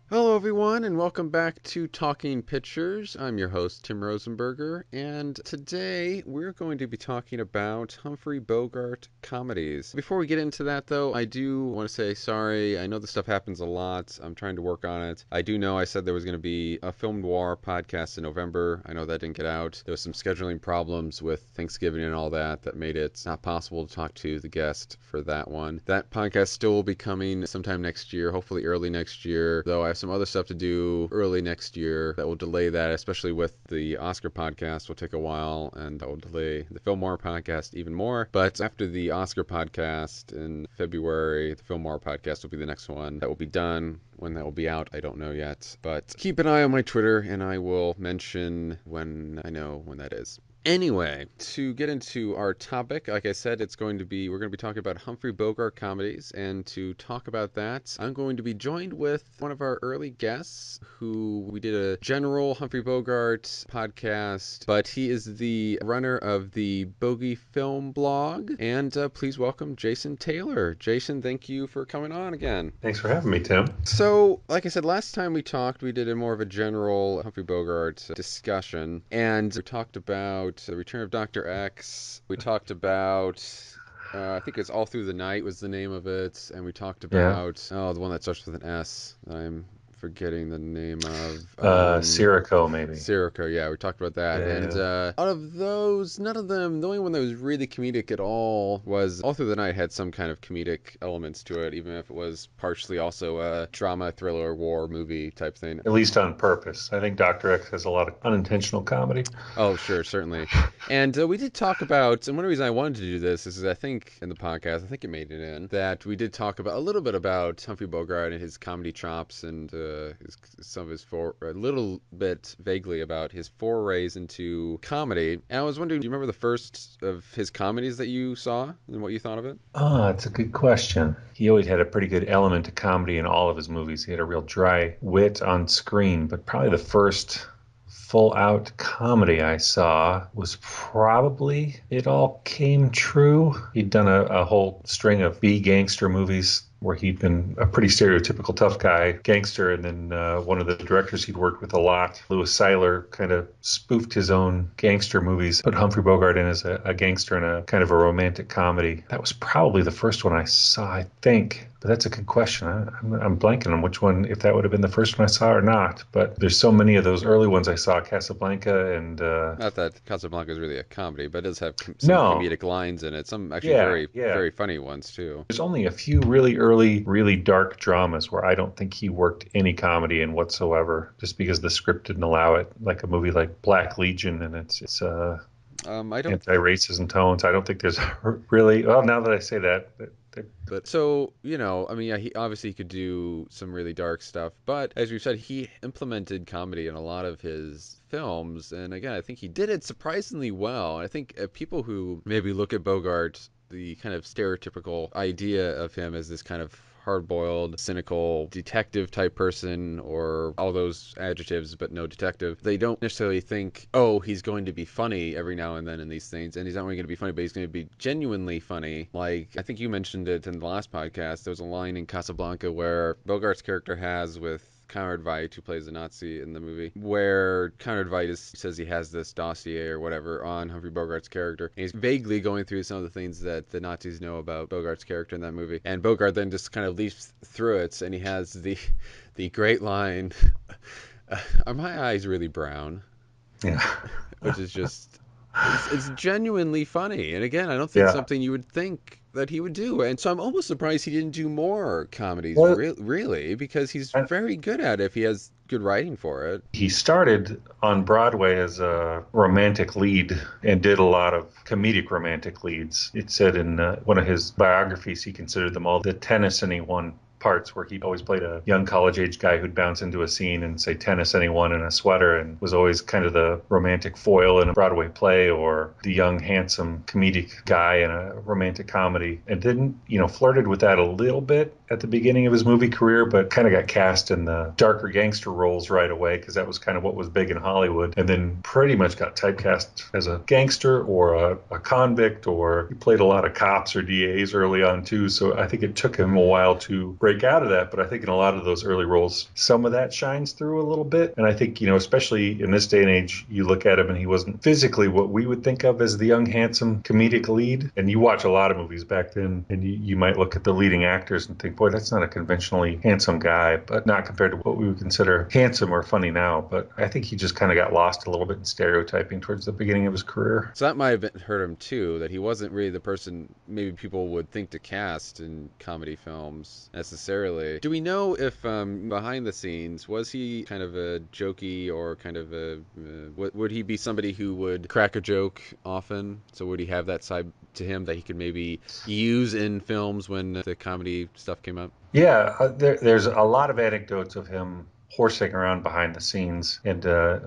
Hello, everyone, and welcome back to Talking Pictures. I'm your host, Tim Rosenberger, and today we're going to be talking about Humphrey Bogart comedies. Before we get into that, though, I do want to say sorry. I know this stuff happens a lot. I'm trying to work on it. I do know I said there was going to be a film noir podcast in November. I know that didn't get out. There was some scheduling problems with Thanksgiving and all that made it not possible to talk to the guest for that one. That podcast still will be coming sometime next year, hopefully early next year, though I have some other stuff to do early next year that will delay that, especially with the Oscar podcast will take a while, and that will delay the Fillmore podcast even more. But after the Oscar podcast in February, the Fillmore podcast will be the next one that will be done. When that will be out, I don't know yet. But keep an eye on my Twitter, and I will mention when I know when that is. Anyway, to get into our topic, like I said, we're going to be talking about Humphrey Bogart comedies, and to talk about that, I'm going to be joined with one of our early guests, who we did a general Humphrey Bogart podcast, but he is the runner of the Bogey Film blog, and please welcome Jason Taylor. Jason, thank you for coming on again. Thanks for having me, Tim. So, like I said, last time we talked, we did a more of a general Humphrey Bogart discussion, and we talked about The Return of Dr. X. We talked about, I think it's All Through the Night was the name of it, and we talked about, the one that starts with an S that I'm forgetting the name of. Circo, maybe. Circo, yeah, we talked about that. Yeah. And out of those, none of them, the only one that was really comedic at all was All Through the Night had some kind of comedic elements to it, even if it was partially also a drama, thriller, war movie type thing. At least on purpose. I think Dr. X has a lot of unintentional comedy. Oh, sure, certainly. And we did talk about, and one reason I wanted to do this is I think in the podcast, I think it made it in, that we did talk about a little bit about Humphrey Bogart and his comedy chops and a little bit vaguely about his forays into comedy. And I was wondering, do you remember the first of his comedies that you saw and what you thought of it? Oh, that's a good question. He always had a pretty good element of comedy in all of his movies. He had a real dry wit on screen, but probably the first full-out comedy I saw was probably It All Came True. He'd done a whole string of B-gangster movies where he'd been a pretty stereotypical tough guy gangster, and then one of the directors he'd worked with a lot, Louis Seiler, kind of spoofed his own gangster movies, put Humphrey Bogart in as a gangster in a kind of a romantic comedy. That was probably the first one I saw, I think. But that's a good question. I'm blanking on which one, if that would have been the first one I saw or not. But there's so many of those early ones I saw, Casablanca and... Not that Casablanca is really a comedy, but it does have some comedic lines in it. Some actually very funny ones, too. There's only a few really early, really dark dramas where I don't think he worked any comedy in whatsoever, just because the script didn't allow it. Like a movie like Black Legion, and it's anti-racism tones. I don't think there's really... Well, now that I say that... But so, he obviously could do some really dark stuff, but as we've said, he implemented comedy in a lot of his films, and again, I think he did it surprisingly well. I think people who maybe look at Bogart, the kind of stereotypical idea of him as this kind of hard-boiled, cynical detective type person, or all those adjectives, but no detective. They don't necessarily think, oh, he's going to be funny every now and then in these things, and he's not only going to be funny, but he's going to be genuinely funny. Like, I think you mentioned it in the last podcast, there was a line in Casablanca where Bogart's character has with Conrad Veidt, who plays the Nazi in the movie, where Conrad Veidt says he has this dossier or whatever on Humphrey Bogart's character. And he's vaguely going through some of the things that the Nazis know about Bogart's character in that movie. And Bogart then just kind of leaps through it, and he has the great line, "Are my eyes really brown?" Yeah. Which is just... It's genuinely funny. And again, I don't think something you would think that he would do. And so I'm almost surprised he didn't do more comedies, really, because he's very good at it if he has good writing for it. He started on Broadway as a romantic lead and did a lot of comedic romantic leads. It said in one of his biographies he considered them all the tennis anyone parts, where he always played a young college-age guy who'd bounce into a scene and say tennis anyone in a sweater, and was always kind of the romantic foil in a Broadway play, or the young, handsome comedic guy in a romantic comedy. And then, flirted with that a little bit at the beginning of his movie career, but kind of got cast in the darker gangster roles right away because that was kind of what was big in Hollywood. And then pretty much got typecast as a gangster or a convict, or he played a lot of cops or DAs early on too. So I think it took him a while to break out of that. But I think in a lot of those early roles, some of that shines through a little bit. And I think, especially in this day and age, you look at him and he wasn't physically what we would think of as the young, handsome comedic lead. And you watch a lot of movies back then and you might look at the leading actors and think, boy, that's not a conventionally handsome guy, but not compared to what we would consider handsome or funny now. But I think he just kind of got lost a little bit in stereotyping towards the beginning of his career. So that might have hurt him too, that he wasn't really the person maybe people would think to cast in comedy films necessarily. Do we know if behind the scenes, was he kind of a jokey or kind of would he be somebody who would crack a joke often? So would he have that side to him that he could maybe use in films when the comedy stuff came up? Yeah, there's a lot of anecdotes of him horsing around behind the scenes, and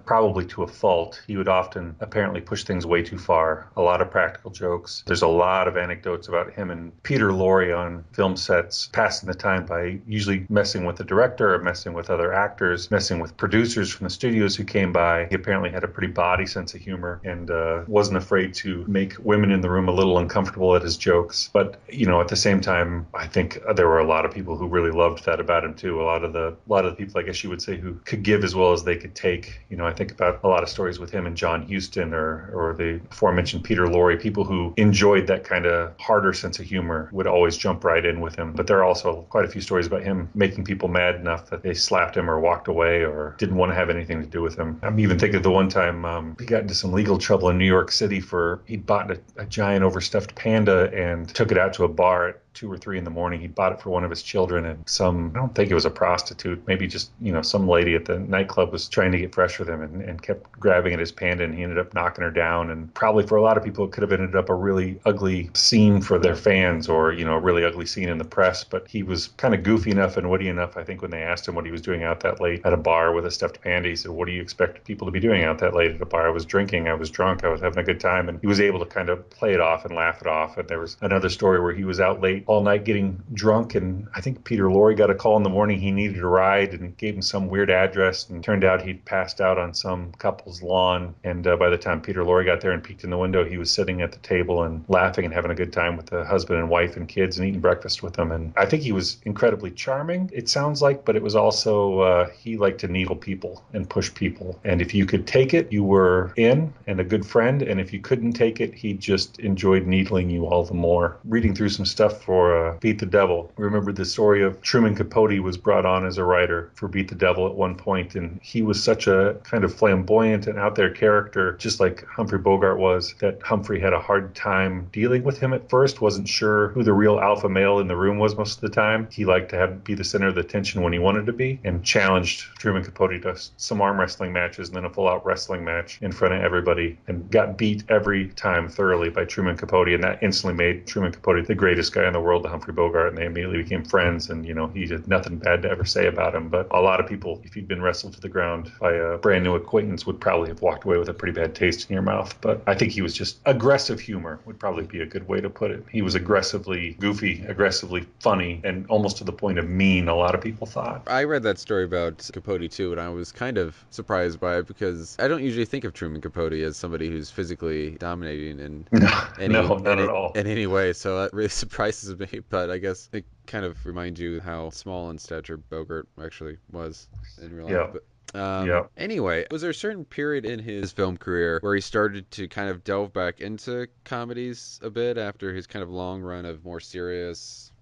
probably to a fault. He would often apparently push things way too far. A lot of practical jokes. There's a lot of anecdotes about him and Peter Lorre on film sets, passing the time by usually messing with the director or messing with other actors, messing with producers from the studios who came by. He apparently had a pretty body sense of humor and wasn't afraid to make women in the room a little uncomfortable at his jokes. But, at the same time, I think there were a lot of people who really loved that about him too. A lot of the people, I guess you would say, who could give as well as they could take. I think about a lot of stories with him and John Huston or the aforementioned Peter Lorre. People who enjoyed that kind of harder sense of humor would always jump right in with him. But there are also quite a few stories about him making people mad enough that they slapped him or walked away or didn't want to have anything to do with him. I'm even thinking of the one time he got into some legal trouble in New York City he'd bought a giant overstuffed panda and took it out to a bar at 2 or 3 in the morning. He bought it for one of his children, and I don't think it was a prostitute, maybe just, some lady at the nightclub was trying to get fresh with him and kept grabbing at his panda, and he ended up knocking her down. And probably for a lot of people, it could have ended up a really ugly scene for their fans, or, a really ugly scene in the press. But he was kind of goofy enough and witty enough, I think, when they asked him what he was doing out that late at a bar with a stuffed panda. He said, "What do you expect people to be doing out that late at a bar? I was drinking, I was drunk, I was having a good time." And he was able to kind of play it off and laugh it off. And there was another story where he was out late all night getting drunk, and I think Peter Lorre got a call in the morning he needed a ride, and gave him some weird address, and turned out he'd passed out on some couple's lawn. And by the time Peter Lorre got there and peeked in the window, he was sitting at the table and laughing and having a good time with the husband and wife and kids and eating breakfast with them. And I think he was incredibly charming, it sounds like, but it was also he liked to needle people and push people. And if you could take it, you were in and a good friend. And if you couldn't take it, he just enjoyed needling you all the more. Reading through some stuff for Beat the Devil, remember the story of Truman Capote was brought on as a writer for Beat the Devil at one point, and he was such a kind of flamboyant and out there character, just like Humphrey Bogart was, that Humphrey had a hard time dealing with him at first, wasn't sure who the real alpha male in the room was most of the time. He liked to be the center of the attention when he wanted to be, and challenged Truman Capote to some arm wrestling matches and then a full-out wrestling match in front of everybody, and got beat every time thoroughly by Truman Capote, and that instantly made Truman Capote the greatest guy in the world to Humphrey Bogart, and they immediately became friends. And he had nothing bad to ever say about him. But a lot of people, if you'd been wrestled to the ground by a brand new acquaintance, would probably have walked away with a pretty bad taste in your mouth. But I think he was just aggressive humor would probably be a good way to put it. He was aggressively goofy, aggressively funny, and almost to the point of mean, a lot of people thought. I read that story about Capote too, and I was kind of surprised by it because I don't usually think of Truman Capote as somebody who's physically dominating in not at all. In any way. So that really surprises me. But I guess it kind of reminds you how small in stature Bogart actually was in real life. Yeah. But anyway, was there a certain period in his film career where he started to kind of delve back into comedies a bit after his kind of long run of more serious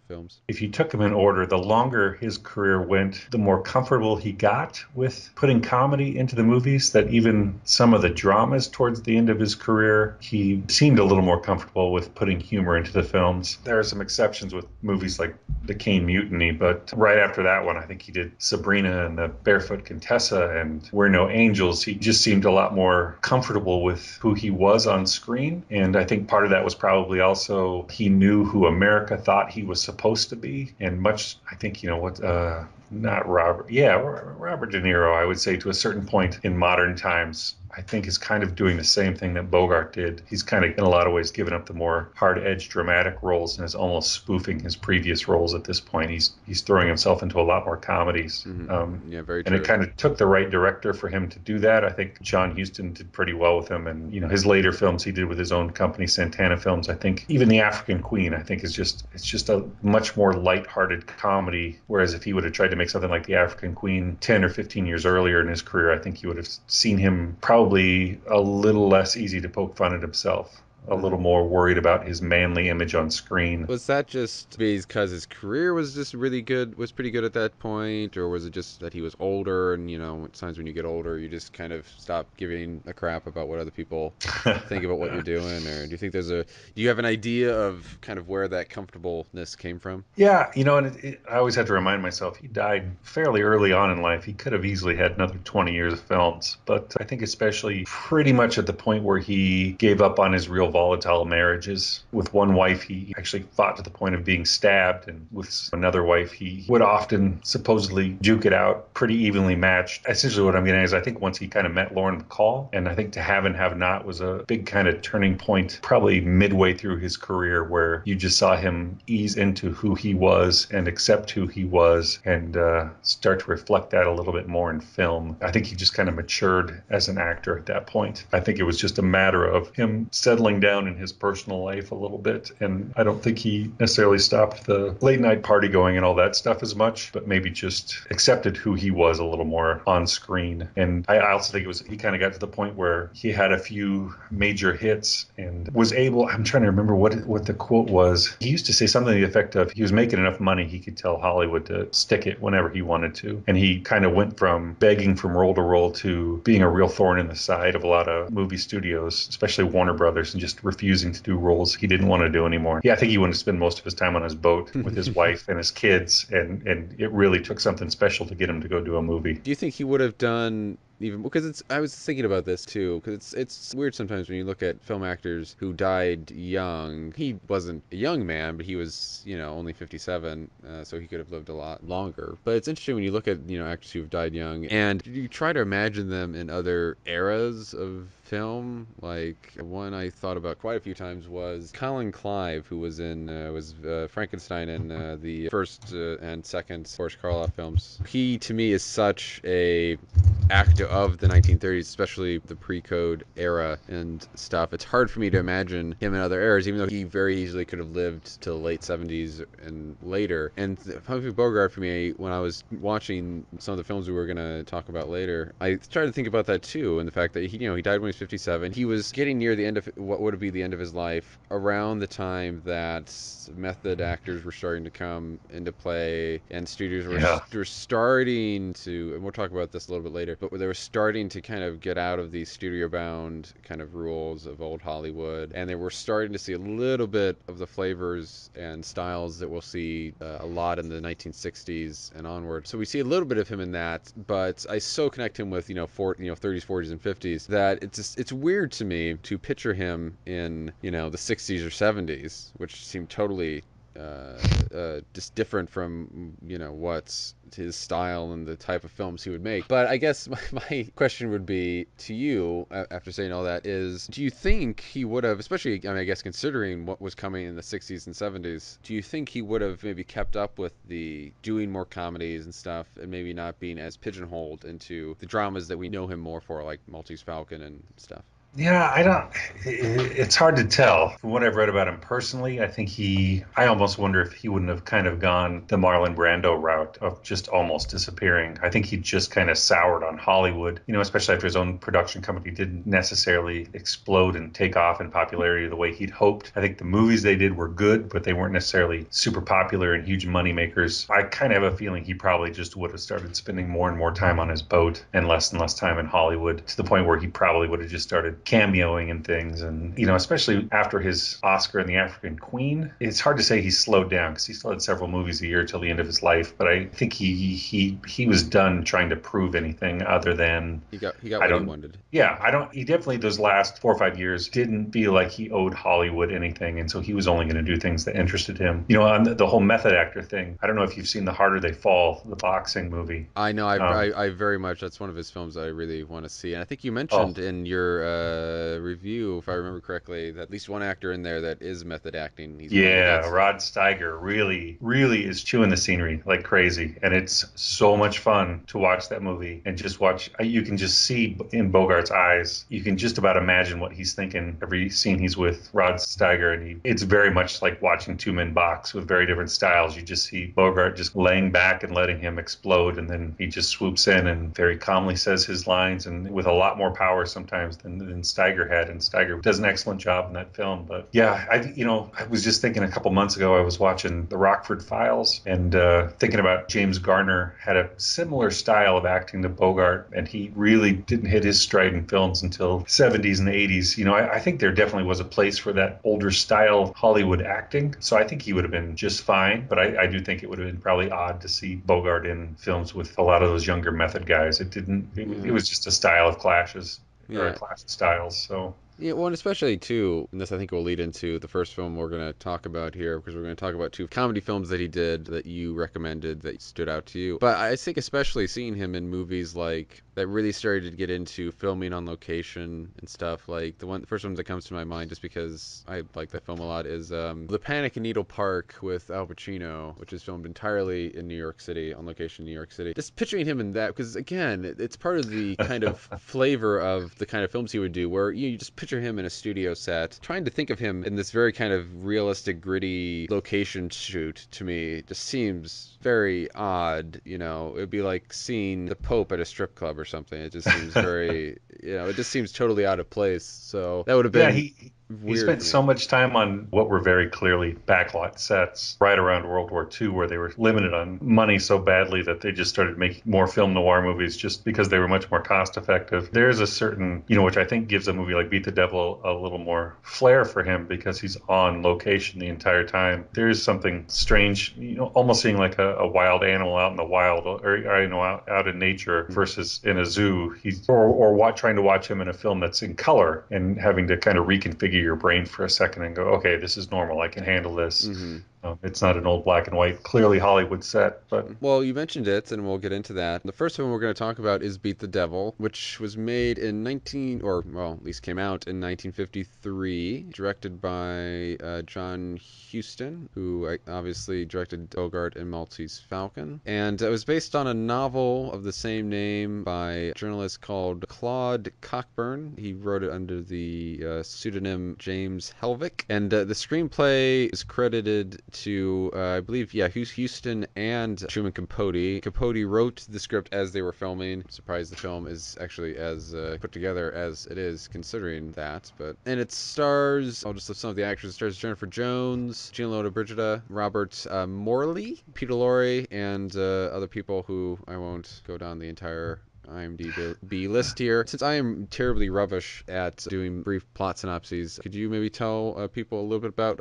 films? If you took them in order, the longer his career went, the more comfortable he got with putting comedy into the movies, that even some of the dramas towards the end of his career, he seemed a little more comfortable with putting humor into the films. There are some exceptions with movies like the Caine Mutiny, but right after that one, I think he did Sabrina and the Barefoot Contessa and We're No Angels. He just seemed a lot more comfortable with who he was on screen. And I think part of that was probably also he knew who America thought he was supposed to be. And much, I think, not Robert. Yeah, Robert De Niro, I would say, to a certain point in modern times, I think is kind of doing the same thing that Bogart did. He's kind of, in a lot of ways, given up the more hard-edged dramatic roles and is almost spoofing his previous roles at this point. He's throwing himself into a lot more comedies. Yeah, very and true. it kind of took the right director for him to do that. I think John Huston did pretty well with him, and his later films he did with his own company, Santana Films. I think even The African Queen, I think, is just a much more light-hearted comedy. Whereas if he would have tried to make something like The African Queen 10 or 15 years earlier in his career, I think you would have seen him probably a little less easy to poke fun at himself. A little more worried about his manly image on screen. Was that just because his career was just really good, was pretty good at that point, or was it just that he was older and, sometimes when you get older, you just kind of stop giving a crap about what other people think about what you're doing? Or do you think do you have an idea of kind of where that comfortableness came from? Yeah, and I always have to remind myself, he died fairly early on in life. He could have easily had another 20 years of films, but I think especially pretty much at the point where he gave up on his real volatile marriages. With one wife, he actually fought to the point of being stabbed, and with another wife, he would often supposedly duke it out, pretty evenly matched. Essentially what I'm getting at is I think once he kind of met Lauren Bacall, and I think To Have and Have Not was a big kind of turning point, probably midway through his career, where you just saw him ease into who he was and accept who he was and start to reflect that a little bit more in film. I think he just kind of matured as an actor at that point. I think it was just a matter of him settling down in his personal life a little bit, and I don't think he necessarily stopped the late night party going and all that stuff as much, but maybe just accepted who he was a little more on screen. And I also think he kind of got to the point where he had a few major hits and was able, I'm trying to remember what the quote was. He used to say something to the effect of he was making enough money he could tell Hollywood to stick it whenever he wanted to, and he kind of went from begging from role to role to being a real thorn in the side of a lot of movie studios, especially Warner Brothers, and just refusing to do roles he didn't want to do anymore. Yeah, I think he wanted to spend most of his time on his boat with his wife and his kids, and it really took something special to get him to go do a movie. Do you think he would have done even because I was thinking about this too, because it's weird sometimes when you look at film actors who died young. He wasn't a young man, but he was only 57, so he could have lived a lot longer. But it's interesting when you look at actors who have died young and you try to imagine them in other eras of film. Like one I thought about quite a few times was Colin Clive, who was in Frankenstein and the first and second Boris Karloff films. He to me is such a actor of the 1930s, especially the pre-code era and stuff. It's hard for me to imagine him in other eras, even though he very easily could have lived to the late 70s and later. And Humphrey Bogart, for me, when I was watching some of the films we were going to talk about later, I tried to think about that too, and the fact that he died when he was 57. He was getting near the end of what would be the end of his life around the time that method actors were starting to come into play, and studios were starting to, and we'll talk about this a little bit later, but they were starting to kind of get out of these studio-bound kind of rules of old Hollywood, and they were starting to see a little bit of the flavors and styles that we'll see a lot in the 1960s and onward. So we see a little bit of him in that, but I so connect him with 30s, 40s, and 50s that it's weird to me to picture him in the 60s or 70s, which seem totally just different from what's his style and the type of films he would make. But I guess my question would be to you, after saying all that, is do you think he would have, especially I guess considering what was coming in the 60s and 70s, do you think he would have maybe kept up with the doing more comedies and stuff, and maybe not being as pigeonholed into the dramas that we know him more for, like Maltese Falcon and stuff? Yeah, it's hard to tell. From what I've read about him personally, I think I almost wonder if he wouldn't have kind of gone the Marlon Brando route of just almost disappearing. I think he just kind of soured on Hollywood, especially after his own production company didn't necessarily explode and take off in popularity the way he'd hoped. I think the movies they did were good, but they weren't necessarily super popular and huge money makers. I kind of have a feeling he probably just would have started spending more and more time on his boat and less time in Hollywood, to the point where he probably would have just started cameoing in things. And, especially after his Oscar in The African Queen, it's hard to say he's slowed down because he still had several movies a year till the end of his life. But I think he was done trying to prove anything other than he got what he wanted. Yeah, he definitely those last 4 or 5 years didn't feel like he owed Hollywood anything, and so he was only going to do things that interested him. On the whole method actor thing, I don't know if you've seen The Harder They Fall, the boxing movie. I know, I very much, that's one of his films I really want to see. And I think you mentioned in your review, if I remember correctly, that at least one actor in there that is method acting. Rod Steiger really, really is chewing the scenery like crazy, and it's so much fun to watch that movie and just watch. You can just see in Bogart's eyes, you can just about imagine what he's thinking every scene he's with Rod Steiger, and it's very much like watching two men box with very different styles. You just see Bogart just laying back and letting him explode, and then he just swoops in and very calmly says his lines, and with a lot more power sometimes than Steiger had. And Steiger does an excellent job in that film. But yeah, I was just thinking a couple months ago, I was watching The Rockford Files and thinking about James Garner had a similar style of acting to Bogart, and he really didn't hit his stride in films until 70s and 80s. I think there definitely was a place for that older style Hollywood acting. So I think he would have been just fine. But I do think it would have been probably odd to see Bogart in films with a lot of those younger method guys. It was just a style of clashes, or a clash of styles. So. Yeah, well, and especially, too, and this I think will lead into the first film we're going to talk about here, because we're going to talk about two comedy films that he did that you recommended that stood out to you. But I think especially seeing him in movies like that really started to get into filming on location and stuff. Like the first one that comes to my mind, just because I like that film a lot, is The Panic in Needle Park with Al Pacino, which is filmed entirely in New York City, on location in New York City. Just picturing him in that, because again, it's part of the kind of flavor of the kind of films he would do, where you just picture him in a studio set. Trying to think of him in this very kind of realistic, gritty location shoot, to me, just seems very odd. It'd be like seeing the Pope at a strip club or something. It just seems very, it just seems totally out of place. So that would have been he spent so much time on what were very clearly backlot sets right around World War II, where they were limited on money so badly that they just started making more film noir movies just because they were much more cost effective. There's a certain, which I think gives a movie like Beat the Devil a little more flair for him, because he's on location the entire time. There is something strange, almost seeing like a wild animal out in the wild, or out in nature versus in a zoo. Trying to watch him in a film that's in color and having to kind of reconfigure your brain for a second and go, okay, this is normal. I can handle this. Mm-hmm. It's not an old black and white, clearly Hollywood set. But well, you mentioned it, and we'll get into that. The first one we're going to talk about is Beat the Devil, which was made in at least came out in 1953, directed by John Huston, who obviously directed Bogart and Maltese Falcon. And it was based on a novel of the same name by a journalist called Claude Cockburn. He wrote it under the pseudonym James Helvick. And the screenplay is credited to, I believe, Huston and Truman Capote. Capote wrote the script as they were filming. I'm surprised the film is actually as put together as it is, considering that. And it stars, I'll just list some of the actors. It stars Jennifer Jones, Gina Lollobrigida, Robert Morley, Peter Lorre, and other people who I won't go down the entire IMDb list here. Since I am terribly rubbish at doing brief plot synopses, could you maybe tell people a little bit about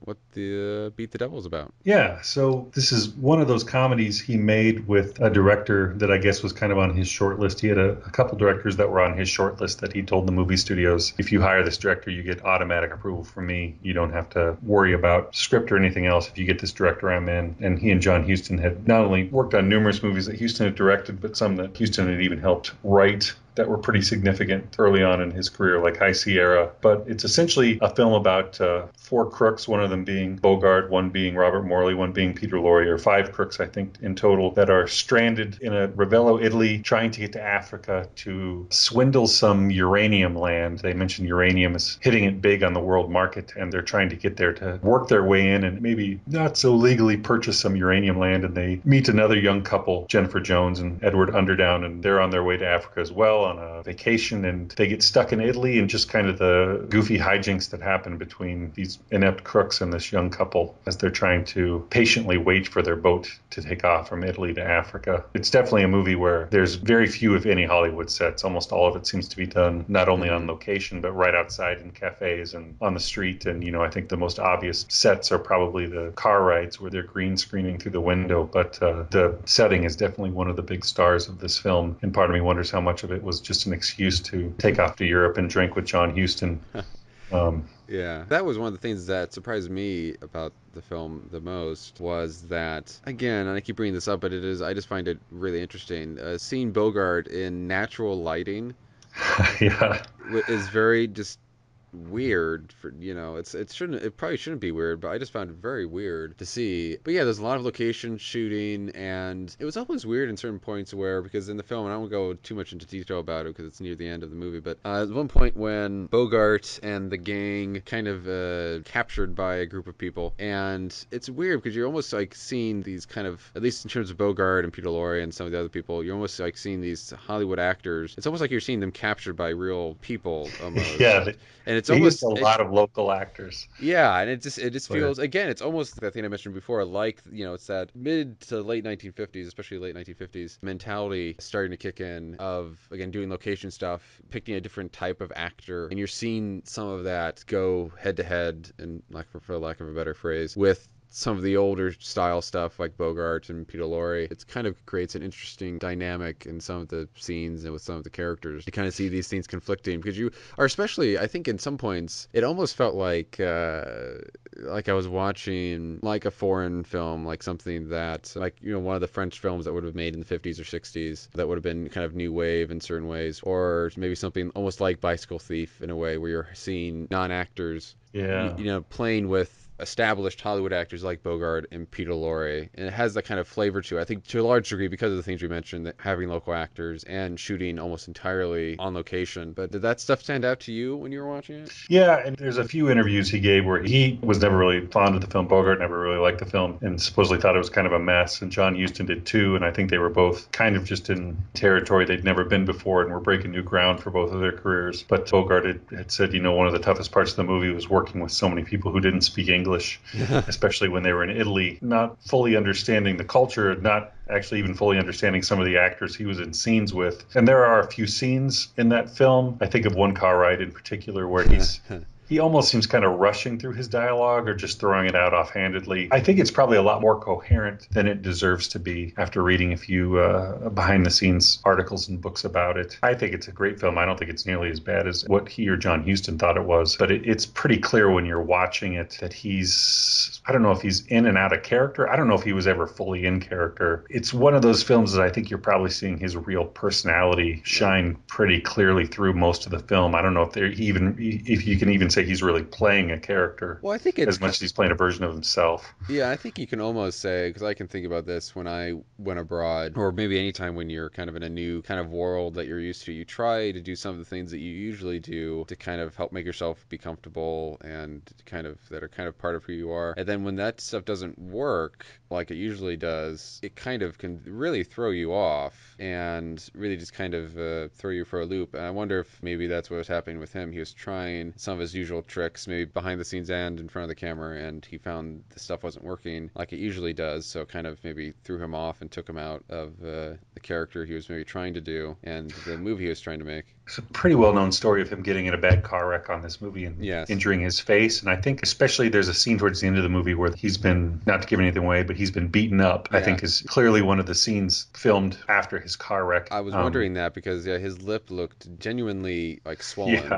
what the Beat the Devil is about? Yeah, so this is one of those comedies he made with a director that I guess was kind of on his short list. He had a couple directors that were on his short list that he told the movie studios, if you hire this director, you get automatic approval from me. You don't have to worry about script or anything else. If you get this director, I'm in. And he and John Huston had not only worked on numerous movies that Huston had directed, but some that Huston had even helped write that were pretty significant early on in his career, like High Sierra. But it's essentially a film about four crooks, one of them being Bogart, one being Robert Morley, one being Peter Lorre, or five crooks, I think, in total, that are stranded in a Ravello, Italy, trying to get to Africa to swindle some uranium land. They mentioned uranium is hitting it big on the world market, and they're trying to get there to work their way in and maybe not so legally purchase some uranium land. And they meet another young couple, Jennifer Jones and Edward Underdown, and they're on their way to Africa as well. on a vacation, and they get stuck in Italy, and just kind of the goofy hijinks that happen between these inept crooks and this young couple as they're trying to patiently wait for their boat to take off from Italy to Africa. It's definitely a movie where there's very few, if any, Hollywood sets. Almost all of it seems to be done not only on location, but right outside in cafes and on the street. And, I think the most obvious sets are probably the car rides where they're green screening through the window. But the setting is definitely one of the big stars of this film. And part of me wonders how much of it was just an excuse to take off to Europe and drink with John Huston. Yeah, that was one of the things that surprised me about the film the most, was that, again, and I keep bringing this up, but I just find it really interesting, seeing Bogart in natural lighting Yeah. is very just weird for it probably shouldn't be weird, but I just found it very weird to see. But yeah, there's a lot of location shooting, and it was always weird in certain points where, because in the film, and I won't go too much into detail about it because it's near the end of the movie, but at one point when Bogart and the gang kind of captured by a group of people, and it's weird because you're almost like seeing these kind of, at least in terms of Bogart and Peter Lorre and some of the other people, you're almost like seeing these Hollywood actors. It's almost like you're seeing them captured by real people almost. Yeah. And it's They almost used a lot of local actors. yeah, and it just feels, again, it's almost that thing I mentioned before, like, it's that mid to late 1950s, especially late 1950s mentality starting to kick in of, again, doing location stuff, picking a different type of actor, and you're seeing some of that go head to head, and for lack of a better phrase, with some of the older style stuff like Bogart and Peter Lorre. It kind of creates an interesting dynamic in some of the scenes and with some of the characters. You kind of see these things conflicting because you are, especially, I think in some points, it almost felt like I was watching like a foreign film, like something that, like, one of the French films that would have been made in the 50s or 60s that would have been kind of new wave in certain ways, or maybe something almost like Bicycle Thief in a way where you're seeing non-actors, playing with established Hollywood actors like Bogart and Peter Lorre, and it has that kind of flavor to it. I think to a large degree because of the things you mentioned, that having local actors and shooting almost entirely on location. But did that stuff stand out to you when you were watching it? Yeah, and there's a few interviews he gave where he was never really fond of the film. Bogart never really liked the film and supposedly thought it was kind of a mess, and John Huston did too, and I think they were both kind of just in territory they'd never been before and were breaking new ground for both of their careers. But Bogart had said, one of the toughest parts of the movie was working with so many people who didn't speak English, especially when they were in Italy, not fully understanding the culture, not actually even fully understanding some of the actors he was in scenes with. And there are a few scenes in that film. I think of one car ride in particular where he almost seems kind of rushing through his dialogue or just throwing it out offhandedly. I think it's probably a lot more coherent than it deserves to be after reading a few behind-the-scenes articles and books about it. I think it's a great film. I don't think it's nearly as bad as what he or John Huston thought it was, but it's pretty clear when you're watching it that I don't know if he's in and out of character. I don't know if he was ever fully in character. It's one of those films that I think you're probably seeing his real personality shine pretty clearly through most of the film. I don't know if you can even say he's really playing a character. Well, I think it's as much as he's playing a version of himself. Yeah, I think you can almost say, because I can think about this when I went abroad, or maybe anytime when you're kind of in a new kind of world that you're used to, you try to do some of the things that you usually do to kind of help make yourself be comfortable and kind of that are kind of part of who you are. And then when that stuff doesn't work like it usually does, it kind of can really throw you off and really just kind of throw you for a loop. And I wonder if maybe that's what was happening with him. He was trying some of his usual tricks, maybe behind the scenes and in front of the camera, and he found the stuff wasn't working like it usually does, so kind of maybe threw him off and took him out of the character he was maybe trying to do and the movie he was trying to make. It's a pretty well-known story of him getting in a bad car wreck on this movie and injuring his face. And I think especially there's a scene towards the end of the movie where he's been, not to give anything away, but he's been beaten up. I think is clearly one of the scenes filmed after his car wreck. I was wondering that because his lip looked genuinely like swollen.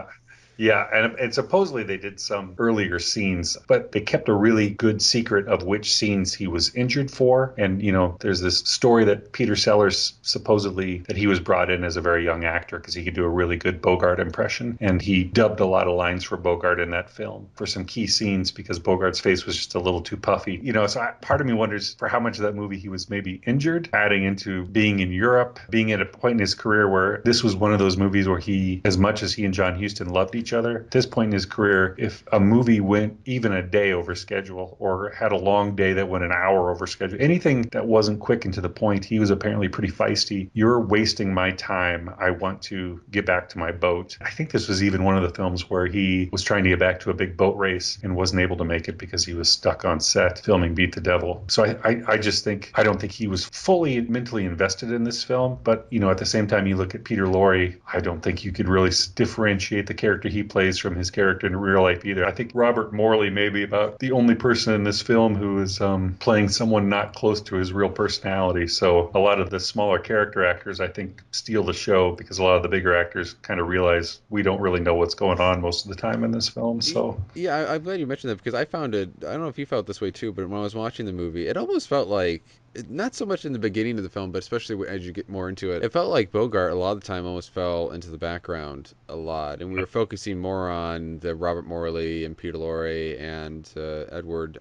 Yeah, and supposedly they did some earlier scenes, but they kept a really good secret of which scenes he was injured for. And, there's this story that Peter Sellers supposedly, that he was brought in as a very young actor because he could do a really good Bogart impression. And he dubbed a lot of lines for Bogart in that film for some key scenes because Bogart's face was just a little too puffy. So part of me wonders for how much of that movie he was maybe injured, adding into being in Europe, being at a point in his career where this was one of those movies where he, as much as he and John Huston loved each each other. At this point in his career, if a movie went even a day over schedule or had a long day that went an hour over schedule, anything that wasn't quick and to the point, he was apparently pretty feisty. You're wasting my time. I want to get back to my boat. I think this was even one of the films where he was trying to get back to a big boat race and wasn't able to make it because he was stuck on set filming Beat the Devil. So I just think, I don't think he was fully mentally invested in this film. But, you know, at the same time, you look at Peter Lorre, I don't think you could really differentiate the character he plays from his character in real life either. I think Robert Morley may be about the only person in this film who is playing someone not close to his real personality. So a lot of the smaller character actors, I think, steal the show because a lot of the bigger actors kind of realize we don't really know what's going on most of the time in this film. So yeah, I'm glad you mentioned that because I found it, I don't know if you felt this way too, but when I was watching the movie, it almost felt like, not so much in the beginning of the film, but especially as you get more into it, it felt like Bogart a lot of the time almost fell into the background a lot, and we were focusing more on the Robert Morley and Peter Lorre and Edward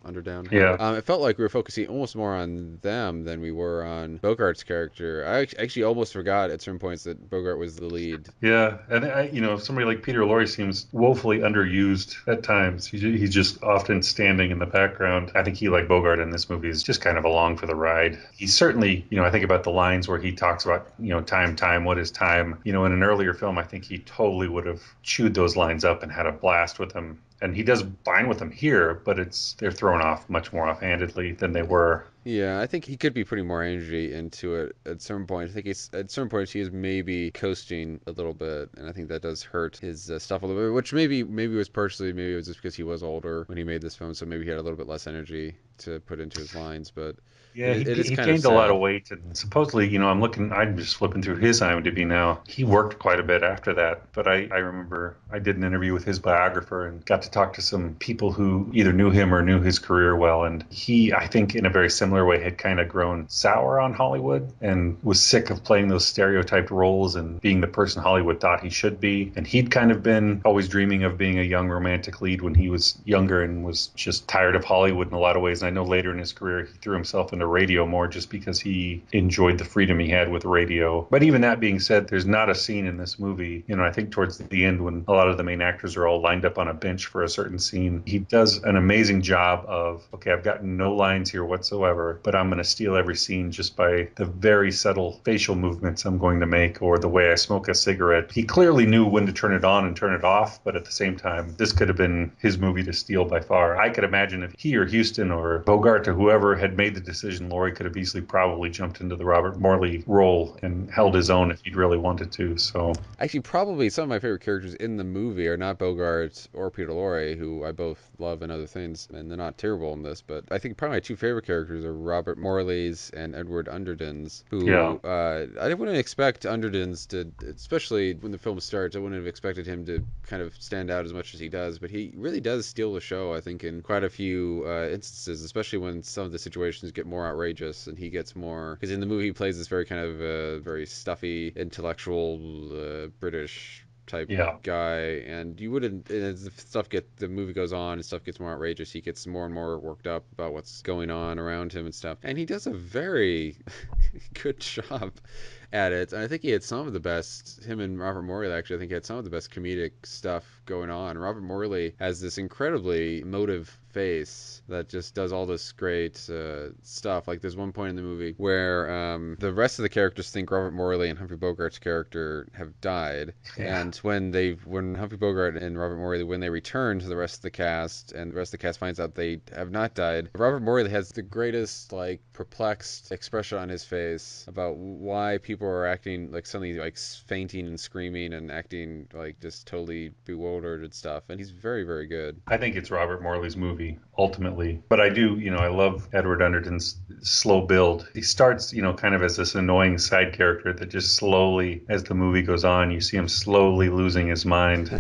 Underdown. yeah. It felt like we were focusing almost more on them than we were on Bogart's character. I actually almost forgot at certain points that Bogart was the lead. Yeah, and you know, somebody like Peter Lorre seems woefully underused at times. He's just often standing in the background. I think he, like Bogart in this movie, is just kind of along for the ride. He's certainly, you know, I think about the lines where he talks about, you know, time, what is time? You know, in an earlier film, I think he totally would have chewed those lines up and had a blast with them. And he does fine with them here, but they're thrown off much more offhandedly than they were. Yeah, I think he could be putting more energy into it at some point. I think at certain points he is maybe coasting a little bit, and I think that does hurt his stuff a little bit. Which maybe was partially, maybe it was just because he was older when he made this film, so maybe he had a little bit less energy to put into his lines. But Yeah, it is he kind of gained a lot sad. of weight, and supposedly, you know, I'm just flipping through his IMDb now. He worked quite a bit after that, but I remember I did an interview with his biographer and got to talk to some people who either knew him or knew his career well, and he, I think, in a very similar way, had kind of grown sour on Hollywood and was sick of playing those stereotyped roles and being the person Hollywood thought he should be. And he'd kind of been always dreaming of being a young romantic lead when he was younger and was just tired of Hollywood in a lot of ways. And I know later in his career, he threw himself into radio more just because he enjoyed the freedom he had with radio. But even that being said, there's not a scene in this movie, you know, I think towards the end when a lot of the main actors are all lined up on a bench for a certain scene, he does an amazing job of, okay, I've got no lines here whatsoever, but I'm going to steal every scene just by the very subtle facial movements I'm going to make or the way I smoke a cigarette. He clearly knew when to turn it on and turn it off, but at the same time, this could have been his movie to steal by far. I could imagine if he or Houston or Bogart or whoever had made the decision, Laurie could have easily probably jumped into the Robert Morley role and held his own if he'd really wanted to. So Actually, probably some of my favorite characters in the movie are not Bogart or Peter Lorre, who I both love in other things, and they're not terrible in this. But I think probably my two favorite characters are Robert Morley's and Edward Underden's, who yeah. I wouldn't expect Underden's to, especially when the film starts, I wouldn't have expected him to kind of stand out as much as he does. But he really does steal the show, I think, in quite a few instances, especially when some of the situations get more outrageous and he gets more, because in the movie he plays this very kind of very stuffy, intellectual British type Yeah. guy, and you wouldn't, as the movie goes on and stuff gets more outrageous, he gets more and more worked up about what's going on around him and stuff, and he does a very good job at it. And I think he had some of the best, him and Robert Morley actually, I think he had some of the best comedic stuff going on. Robert Morley has this incredibly emotive face that just does all this great stuff. Like there's one point in the movie where the rest of the characters think Robert Morley and Humphrey Bogart's character have died, Yeah. and when Humphrey Bogart and Robert Morley, when they return to the rest of the cast and the rest of the cast finds out they have not died, Robert Morley has the greatest like perplexed expression on his face about why people are acting like suddenly like fainting and screaming and acting like just totally bewildered and stuff, and he's very, very good. I think it's Robert Morley's movie ultimately, but I do, you know, I love Edward Underden's slow build. He starts, you know, kind of as this annoying side character that just slowly, as the movie goes on, you see him slowly losing his mind.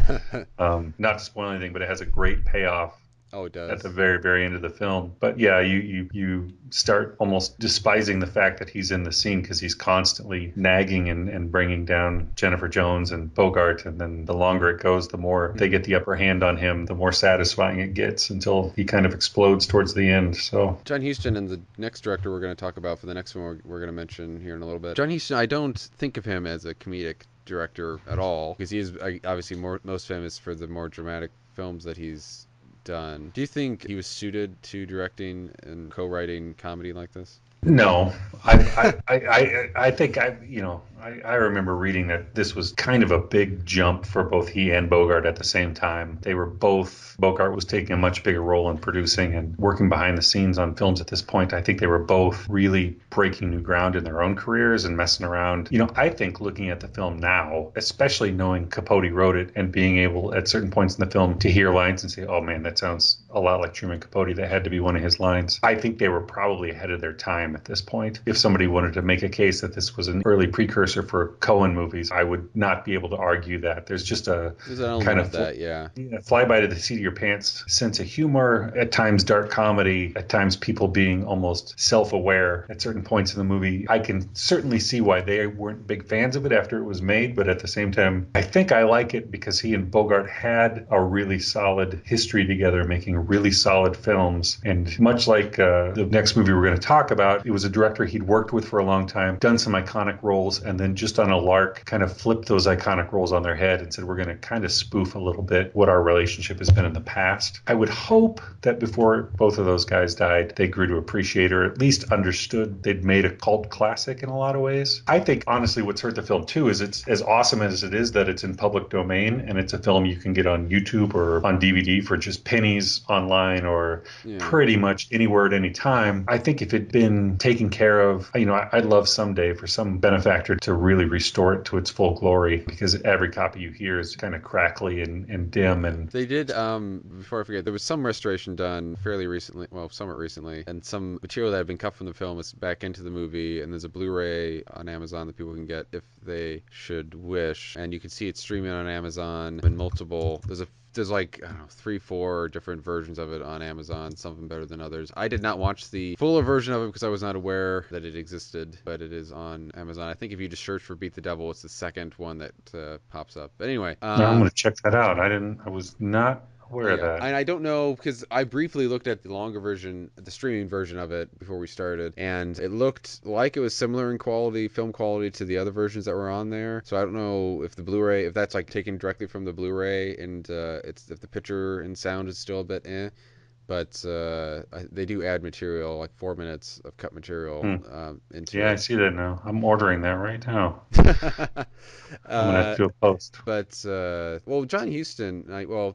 Not to spoil anything, but it has a great payoff Oh, it at the does. very, very end of the film. But yeah, you start almost despising the fact that he's in the scene because he's constantly nagging and bringing down Jennifer Jones and Bogart. And then the longer it goes, the more they get the upper hand on him, the more satisfying it gets until he kind of explodes towards the end. So John Huston and the next director we're going to talk about for the next one we're going to mention here in a little bit. John Huston, I don't think of him as a comedic director at all, because he is obviously most famous for the more dramatic films that he's done. Do you think he was suited to directing and co-writing comedy like this? No, I think I remember reading that this was kind of a big jump for both he and Bogart at the same time. They were both, Bogart was taking a much bigger role in producing and working behind the scenes on films at this point. I think they were both really breaking new ground in their own careers and messing around. I think looking at the film now, especially knowing Capote wrote it and being able at certain points in the film to hear lines and say, oh man, that sounds a lot like Truman Capote. That had to be one of his lines. I think they were probably ahead of their time at this point. If somebody wanted to make a case that this was an early precursor for Coen movies, I would not be able to argue that. There's just there's an element kind of that, yeah. Fly by the seat of your pants sense of humor, at times dark comedy, at times people being almost self-aware at certain points in the movie. I can certainly see why they weren't big fans of it after it was made, but at the same time, I think I like it because he and Bogart had a really solid history together, making really solid films. And much like the next movie we're going to talk about, it was a director he'd worked with for a long time, done some iconic roles, and then just on a lark kind of flipped those iconic roles on their head and said, we're going to kind of spoof a little bit what our relationship has been in the past. I would hope that before both of those guys died, they grew to appreciate or at least understood they'd made a cult classic in a lot of ways. I think, honestly, what's hurt the film, too, is it's as awesome as it is that it's in public domain and it's a film you can get on YouTube or on DVD for just pennies online or pretty much anywhere at any time. I think if it'd been taken care of, I'd love someday for some benefactor to really restore it to its full glory, because every copy you hear is kind of crackly and dim. And they did, before I forget, there was some restoration done fairly recently, well, somewhat recently, and some material that had been cut from the film is back into the movie, and there's a Blu-ray on Amazon that people can get if they should wish, and you can see it streaming on Amazon in multiple, there's like, I don't know, 3-4 different versions of it on Amazon, some of them better than others. I did not watch the fuller version of it because I was not aware that it existed, but it is on Amazon. I think if you just search for Beat the Devil, it's the second one that pops up. But anyway. I'm going to check that out. I was not aware of that. And I don't know, because I briefly looked at the longer version, the streaming version of it before we started, and it looked like it was similar in quality, film quality, to the other versions that were on there. So I don't know if the Blu-ray, if that's like taken directly from the Blu-ray, and if the picture and sound is still a bit but they do add material, like 4 minutes of cut material into it. I see that now. I'm ordering that right now. I'm going to have to do a post. But, well, John Huston,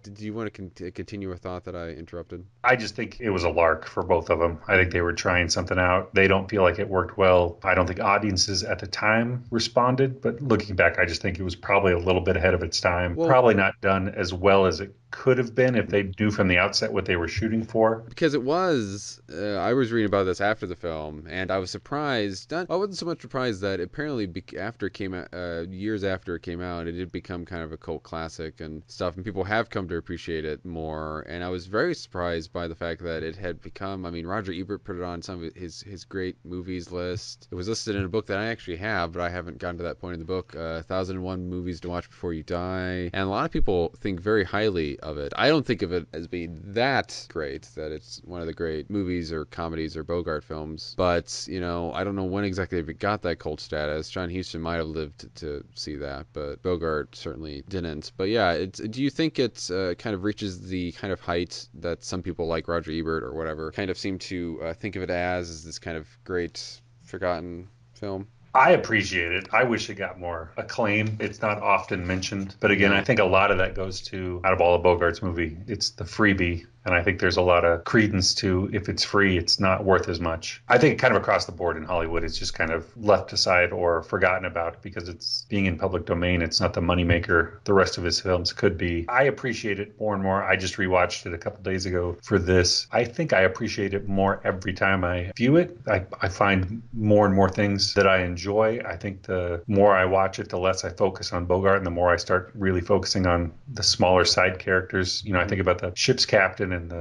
did you want to continue a thought that I interrupted? I just think it was a lark for both of them. I think they were trying something out. They don't feel like it worked well. I don't think audiences at the time responded, but looking back, I just think it was probably a little bit ahead of its time. Well, probably not done as well as it could have been if they knew from the outset what they were shooting for. Because it was, I was reading about this after the film, and I was surprised. I wasn't so much surprised that apparently after it came out, years after it came out, it did become kind of a cult classic and stuff, and people have come to appreciate it more. And I was very surprised by the fact that it had become, Roger Ebert put it on some of his great movies list. It was listed in a book that I actually have, but I haven't gotten to that point in the book, 1001 Movies to Watch Before You Die. And a lot of people think very highly of it. I don't think of it as being that great, that it's one of the great movies or comedies or Bogart films, but I don't know when exactly it got that cult status. John Huston might have lived to see that, but Bogart certainly didn't. But yeah, do you think it's kind of reaches the kind of height that some people like Roger Ebert or whatever kind of seem to think of it as this kind of great forgotten film? I appreciate it. I wish it got more acclaim. It's not often mentioned. But again, I think a lot of that goes to, out of all of Bogart's movie, it's the freebie. And I think there's a lot of credence to, if it's free, it's not worth as much. I think kind of across the board in Hollywood, it's just kind of left aside or forgotten about because it's being in public domain. It's not the moneymaker the rest of his films could be. I appreciate it more and more. I just rewatched it a couple days ago for this. I think I appreciate it more every time I view it. I find more and more things that I enjoy. I think the more I watch it, the less I focus on Bogart and the more I start really focusing on the smaller side characters. I think about the ship's captain and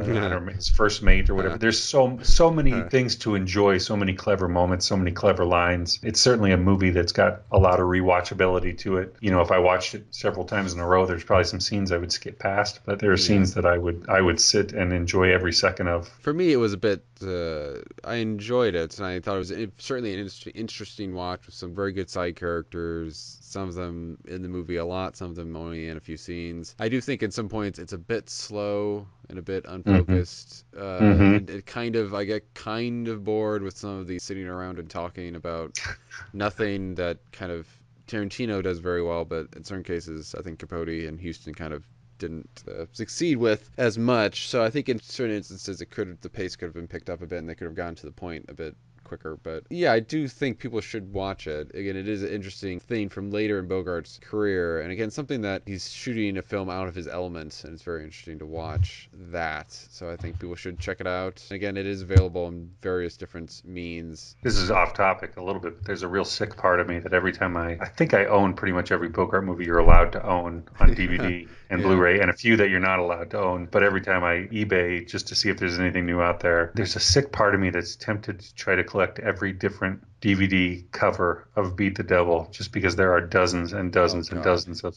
his first mate or whatever. There's so many things to enjoy, so many clever moments, so many clever lines. It's certainly a movie that's got a lot of rewatchability to it. If I watched it several times in a row, there's probably some scenes I would skip past, but there are scenes that I would sit and enjoy every second of. For me, it was a bit I enjoyed it, and I thought it was certainly an interesting watch with some very good side characters. Some of them in the movie a lot, some of them only in a few scenes. I do think at some points it's a bit slow and a bit Mm-hmm. unfocused. Mm-hmm. It kind of I get kind of bored with some of these sitting around and talking about nothing that kind of Tarantino does very well, but in certain cases I think Capote and Houston kind of didn't succeed with as much. So I think in certain instances the pace could have been picked up a bit and they could have gotten to the point a bit quicker. But yeah, I do think people should watch it. Again, it is an interesting thing from later in Bogart's career, and again, something that he's shooting a film out of his element, and it's very interesting to watch that. So I think people should check it out. Again, it is available in various different means. This is off topic a little bit, but there's a real sick part of me that every time I think I own pretty much every Bogart movie you're allowed to own on DVD and Yeah. Blu-ray, and a few that you're not allowed to own. But every time I eBay just to see if there's anything new out there, there's a sick part of me that's tempted to try to collect every different DVD cover of Beat the Devil, just because there are dozens and Oh dozens and God. dozens of,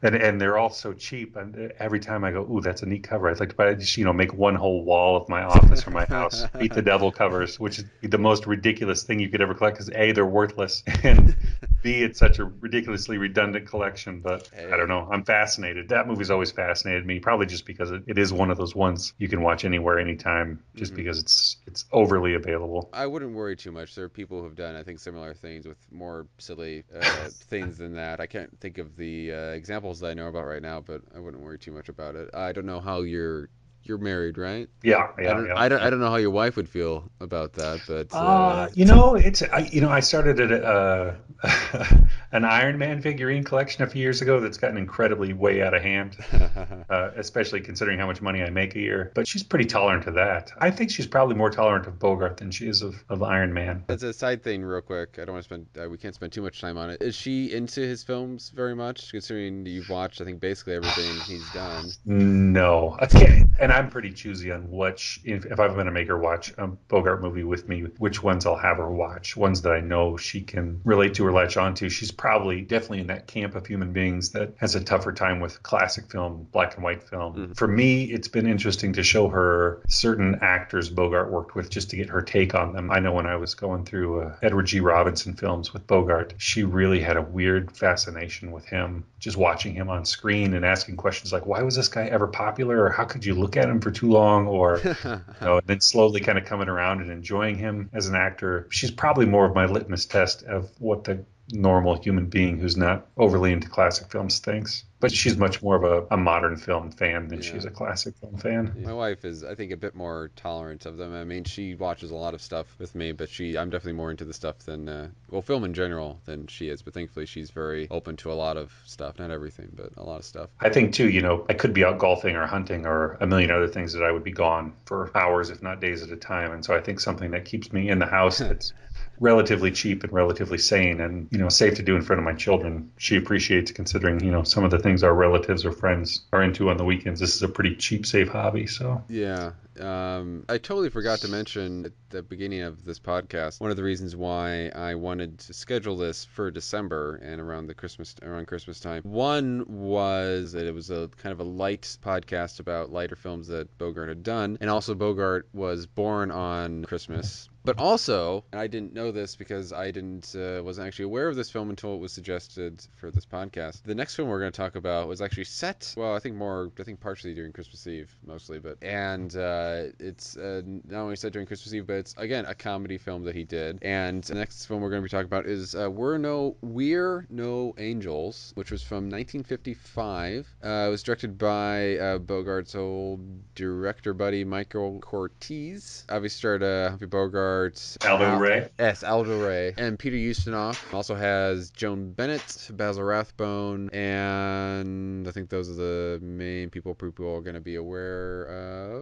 and they're all so cheap. And every time I go, ooh, that's a neat cover. I'd like to buy, just make one whole wall of my office or my house Beat the Devil covers, which is the most ridiculous thing you could ever collect. Because A, they're worthless, and B, it's such a ridiculously redundant collection. But I don't Hey. know. I'm fascinated. That movie's always fascinated me, probably just because it is one of those ones you can watch anywhere, anytime, just Mhm. because it's overly available. I wouldn't worry too much. There are people who've done, I think, similar things with more silly things than that. I can't think of the examples that I know about right now, but I wouldn't worry too much about it. I don't know how you're married, right? Yeah, yeah, yeah, I yeah. don't know how your wife would feel about that, but I started an Iron Man figurine collection a few years ago that's gotten incredibly way out of hand, especially considering how much money I make a year. But she's pretty tolerant of that. I think she's probably more tolerant of Bogart than she is of Iron Man. as a side thing, real quick, I don't want to spend we can't spend too much time on it. Is she into his films very much? Considering you've watched, I think, basically everything he's done. No, okay. And I'm pretty choosy on if I'm going to make her watch a Bogart movie with me, which ones I'll have her watch. Ones that I know she can relate to or latch onto. She's probably definitely in that camp of human beings that has a tougher time with classic film, black and white film. Mhm. For me, it's been interesting to show her certain actors Bogart worked with just to get her take on them. I know when I was going through Edward G. Robinson films with Bogart, she really had a weird fascination with him, just watching him on screen and asking questions like, why was this guy ever popular? Or how could you look at him for too long? Or, and then slowly kind of coming around and enjoying him as an actor. She's probably more of my litmus test of what the normal human being who's not overly into classic films thinks. But she's much more of a modern film fan than she Yeah. is a classic film fan. Yeah. My wife is, I think, a bit more tolerant of them. I mean, she watches a lot of stuff with me, but I'm definitely more into the stuff than, film in general than she is. But thankfully, she's very open to a lot of stuff. Not everything, but a lot of stuff. I think too, I could be out golfing or hunting or a million other things that I would be gone for hours, if not days at a time. And so I think something that keeps me in the house that's relatively cheap and relatively sane and, safe to do in front of my children, she appreciates, considering, some of the things our relatives or friends are into on the weekends. This is a pretty cheap, safe hobby. So Yeah. I totally forgot to mention at the beginning of this podcast one of the reasons why I wanted to schedule this for December and around Christmas time. One was that it was a kind of a light podcast about lighter films that Bogart had done, and also Bogart was born on Christmas. But also, and I didn't know this because I wasn't actually aware of this film until it was suggested for this podcast. The next film we're going to talk about was actually set, well, I think partially during Christmas Eve, mostly, and it's not only set during Christmas Eve, but it's, again, a comedy film that he did. And the next film we're going to be talking about is We're No Angels, which was from 1955. It was directed by Bogart's old director buddy, Michael Curtiz. Obviously starred Humphrey Bogart, Aldo Ray. Yes, Aldo Ray, and Peter Ustinov. Also has Joan Bennett, Basil Rathbone, and I think those are the main people are going to be aware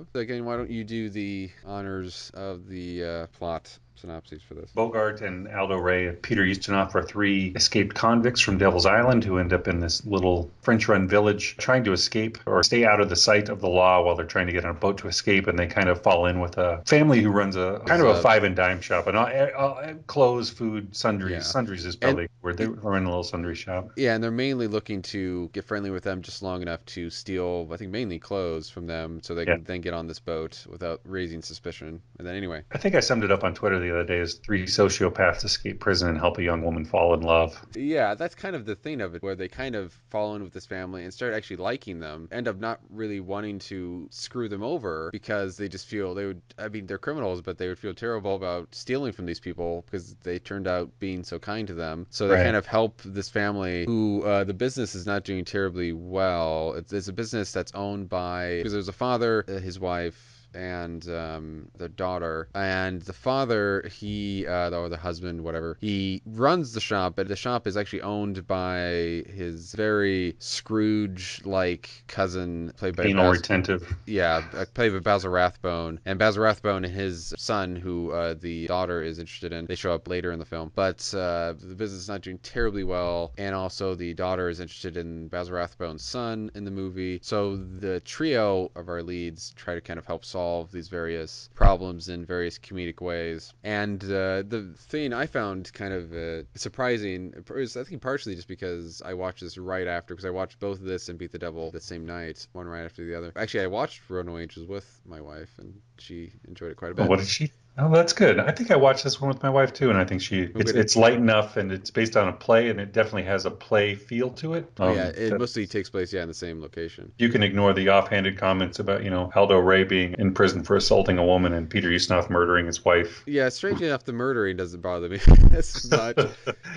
of. Again, why don't you do the honors of the plot synopses for this. Bogart and Aldo Ray and Peter Ustinov are three escaped convicts from Devil's Island who end up in this little French-run village trying to escape or stay out of the sight of the law while they're trying to get on a boat to escape. And they kind of fall in with a family who runs a kind of a five and dime shop, and clothes, food, sundries. Yeah. Sundries is probably where they run a little sundry shop. Yeah, and they're mainly looking to get friendly with them just long enough to steal, I think, mainly clothes from them so they can then get on this boat without raising suspicion. And then anyway. I think I summed it up on Twitter the other day as three sociopaths escape prison and help a young woman fall in love. Yeah, that's kind of the thing of it, where they kind of fall in with this family and start actually liking them, end up not really wanting to screw them over because they just feel they're criminals, but they would feel terrible about stealing from these people because they turned out being so kind to them. So they kind of help this family who the business is not doing terribly well. It's a business that's owned by, because there's a father, his wife, and their daughter, and the father, or the husband, whatever, he runs the shop, but the shop is actually owned by his very Scrooge-like cousin, played by anal retentive. Yeah, played by Basil Rathbone, and Basil Rathbone and his son, who the daughter is interested in, they show up later in the film, but the business is not doing terribly well, and also the daughter is interested in Basil Rathbone's son in the movie, so the trio of our leads try to kind of help solve these various problems in various comedic ways. And the thing I found kind of surprising is, I think, partially just because I watched this right after, because I watched both of this and Beat the Devil the same night, one right after the other. Actually, I watched Runaway Angels with my wife, and she enjoyed it quite a bit. What did she? Oh, that's good. I think I watched this one with my wife too, and I think it's light enough, and it's based on a play, and it definitely has a play feel to it. It mostly takes place, in the same location. You can ignore the offhanded comments about, Aldo Ray being in prison for assaulting a woman and Peter Ustinov murdering his wife. Yeah, strangely enough, the murdering doesn't bother me as much,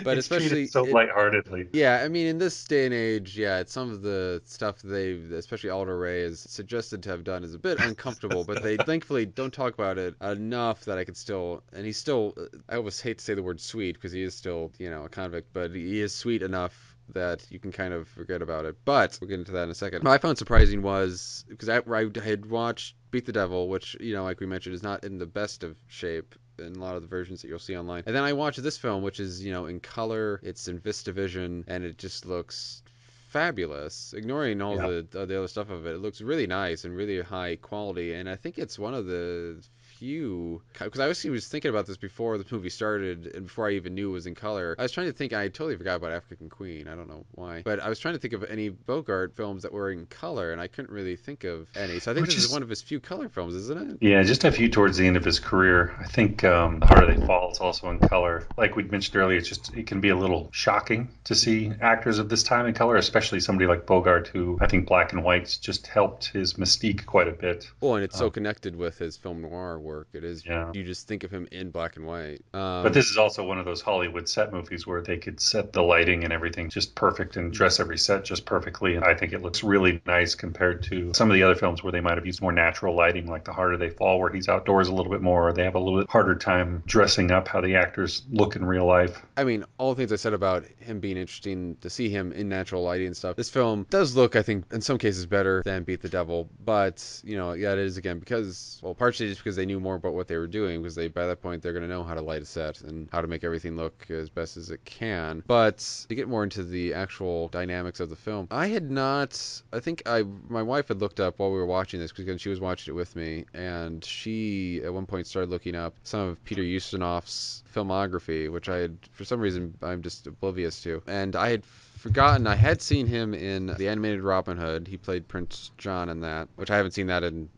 but especially so lightheartedly. Yeah, I mean, in this day and age, some of the stuff especially Aldo Ray, is suggested to have done is a bit uncomfortable, but they thankfully don't talk about it enough that I could still, and he's still, I always hate to say the word sweet because he is still, a convict, but he is sweet enough that you can kind of forget about it. But we'll get into that in a second. What I found surprising was, because I had watched Beat the Devil, which, like we mentioned, is not in the best of shape in a lot of the versions that you'll see online. And then I watched this film, which is, in color, it's in VistaVision, and it just looks fabulous. Ignoring all the other stuff of it, it looks really nice and really high quality, and I think it's one of the few, because I was thinking about this before the movie started and before I even knew it was in color. I was trying to think, I totally forgot about African Queen, I don't know why, but I was trying to think of any Bogart films that were in color, and I couldn't really think of any, so I think this is one of his few color films, isn't it? Yeah, just a few towards the end of his career. I think The Harder They Fall is also in color. Like we mentioned earlier, it can be a little shocking to see actors of this time in color, especially somebody like Bogart, who I think black and white just helped his mystique quite a bit. Well, and it's so connected with his film noir work. It is, you just think of him in black and white. But this is also one of those Hollywood set movies where they could set the lighting and everything just perfect and dress every set just perfectly. And I think it looks really nice compared to some of the other films where they might have used more natural lighting, like The Harder They Fall, where he's outdoors a little bit more, or they have a little bit harder time dressing up how the actors look in real life. I mean, all the things I said about him being interesting to see him in natural lighting and stuff, this film does look, I think, in some cases better than Beat the Devil. But, it is, again, because, well, partially just because they knew more about what they were doing, because by that point they're going to know how to light a set and how to make everything look as best as it can. But to get more into the actual dynamics of the film, I think my wife had looked up while we were watching this, because she was watching it with me, and she at one point started looking up some of Peter Ustinov's filmography, which for some reason I'm just oblivious to, and I had forgotten I had seen him in the animated Robin Hood. He played Prince John in that, which I haven't seen that in,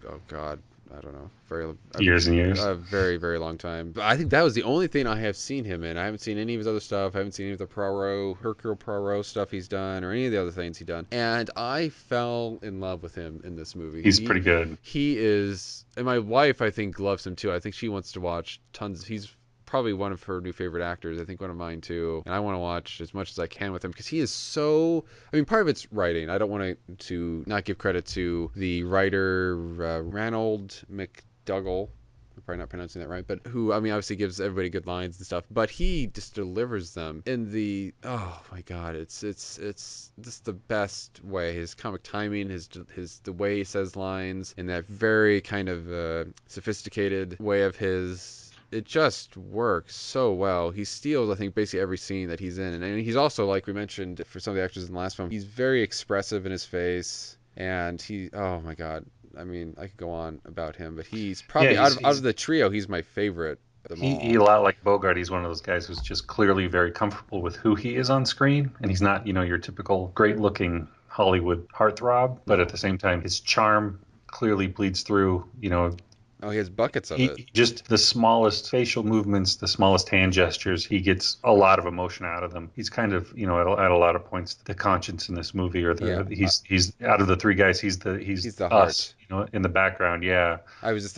oh god, I don't know, years and years. A very, very long time. But I think that was the only thing I have seen him in. I haven't seen any of his other stuff. I haven't seen any of the Hercule Poirot stuff he's done, or any of the other things he's done. And I fell in love with him in this movie. He's pretty good. He is, and my wife, I think, loves him too. I think she wants to watch tons. He's probably one of her new favorite actors. I think one of mine too. And I want to watch as much as I can with him, because he is so, I mean, part of it's writing. I don't want to not give credit to the writer, Ranald McDougall. I'm probably not pronouncing that right, but who, I mean, obviously gives everybody good lines and stuff, but he just delivers them in the, oh my god, it's just the best way. His comic timing, the way he says lines in that very kind of sophisticated way of his. it just works so well. He steals, I think, basically every scene that he's in. And he's also, like we mentioned, for some of the actors in the last film, he's very expressive in his face. And oh my God. I mean, I could go on about him, but he's Yeah, probably, out of the trio, he's my favorite of them he all. a lot like Bogart. He's one of those guys who's just clearly very comfortable with who he is on screen, and he's not, your typical great-looking Hollywood heartthrob, but at No. the same time, his charm clearly bleeds through. Oh, he has buckets of it. He just the smallest facial movements, the smallest hand gestures, he gets a lot of emotion out of them. He's kind of, at a lot of points, the conscience in this movie, or Yeah. he's out of the three guys, he's The us, heart. in the background. Yeah. I was just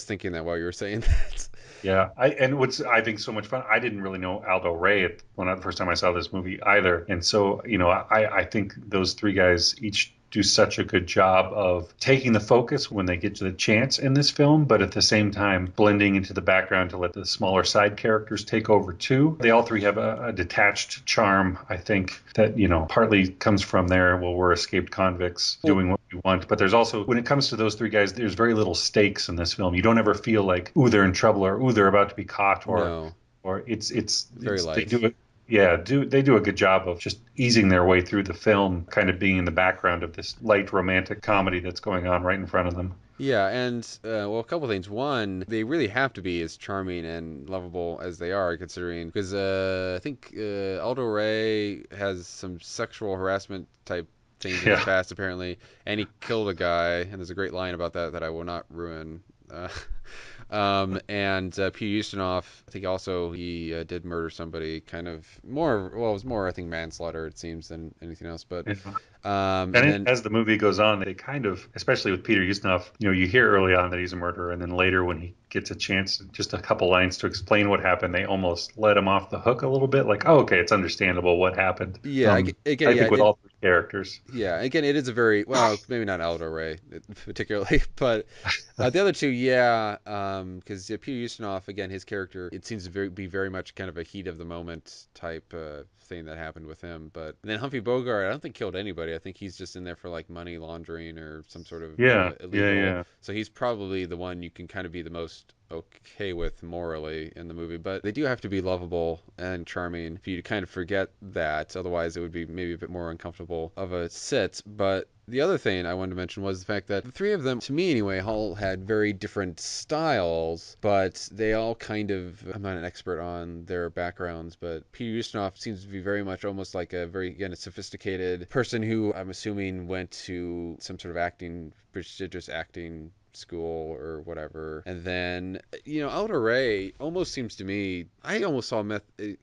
thinking that while you were saying that. Yeah, and what's I think so much fun. I didn't really know Aldo Ray the first time I saw this movie either, and so I think those three guys each do such a good job of taking the focus when they get to the chance in this film, but at the same time blending into the background to let the smaller side characters take over too. They all three have a detached charm, I think, that partly comes from we're escaped convicts doing what we want. But there's also, when it comes to those three guys, there's very little stakes in this film. You don't ever feel like, ooh, they're in trouble, or ooh, they're about to be caught, No. or it's Very they light. do it. Yeah, they do a good job of just easing their way through the film, kind of being in the background of this light romantic comedy that's going on right in front of them. Yeah, and well, a couple things. One, they really have to be as charming and lovable as they are, considering because I think Aldo Ray has some sexual harassment type things in his Yeah. past, apparently, and he killed a guy. And there's a great line about that I will not ruin. Uh, and Peter Ustinov, I think also he did murder somebody, kind of more. Well, it was more, I think, manslaughter it seems than anything else. But Yeah. and then As the movie goes on, they kind of, especially with Peter Ustinov, you hear early on that he's a murderer, and then later when he gets a chance, just a couple lines to explain what happened, they almost let him off the hook a little bit. Like, oh, okay, it's understandable what happened. yeah, again, I yeah, think with all three characters. yeah, again, it is a very well, maybe not Aldo Ray particularly, but the other two, yeah, because Peter Ustinov, again, his character, it seems to be very much kind of a heat of the moment type thing that happened with him. But then Humphrey Bogart, I don't think killed anybody. I think he's just in there for like money laundering or some sort of Yeah, yeah, illegal. yeah. So he's probably the one you can kind of be the most okay with morally in the movie, but they do have to be lovable and charming for you to kind of forget that. Otherwise, it would be maybe a bit more uncomfortable of a sit. But the other thing I wanted to mention was the fact that the three of them, to me anyway, all had very different styles, but they all kind of, I'm not an expert on their backgrounds, but Peter Ustinov seems to be very much almost like a sophisticated person who I'm assuming went to some sort of prestigious acting school or whatever. And then, Aldo Ray almost seems to me, I almost saw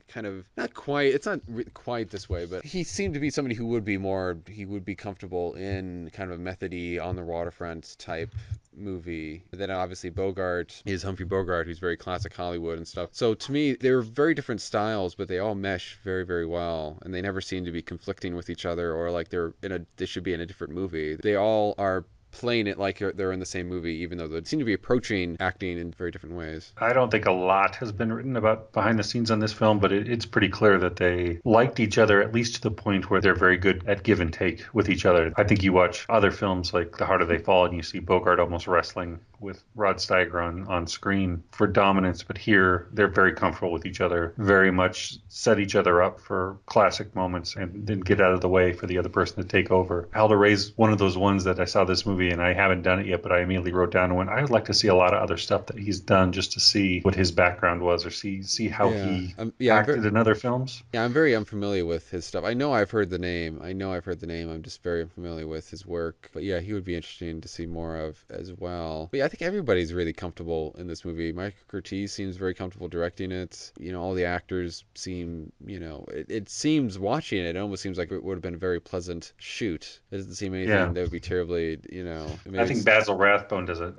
kind of, not quite, it's not quite this way, but he seemed to be somebody who would be comfortable in kind of a methody on the waterfront type movie. But then obviously Bogart is Humphrey Bogart, who's very classic Hollywood and stuff. So to me, they were very different styles, but they all mesh very, very well. And they never seem to be conflicting with each other or like they should be in a different movie. They all are playing it like they're in the same movie, even though they seem to be approaching acting in very different ways. I don't think a lot has been written about behind the scenes on this film, but it's pretty clear that they liked each other, at least to the point where they're very good at give and take with each other. I think you watch other films like The Harder They Fall, and you see Bogart almost wrestling with Rod Steiger on screen for dominance, but here they're very comfortable with each other, very much set each other up for classic moments and then get out of the way for the other person to take over. Aldo Ray's one of those ones that I saw this movie and I haven't done it yet, but I immediately wrote down and went, I would like to see a lot of other stuff that he's done just to see what his background was or see how he acted in other films. Yeah, I'm very unfamiliar with his stuff. I know I've heard the name. I'm just very unfamiliar with his work. But yeah, he would be interesting to see more of as well. But yeah, I think everybody's really comfortable in this movie. Michael Curtiz seems very comfortable directing it. All the actors seem, it seems watching it almost seems like it would have been a very pleasant shoot. It doesn't seem anything that would be terribly, I think Basil Rathbone does it.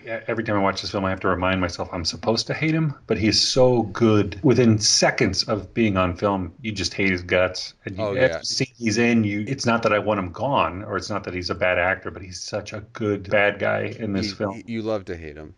Every time I watch this film, I have to remind myself I'm supposed to hate him, but he's so good. Within seconds of being on film, you just hate his guts. And every scene he's in, it's not that I want him gone, or it's not that he's a bad actor, but he's such a good bad guy in this film. You love to hate him.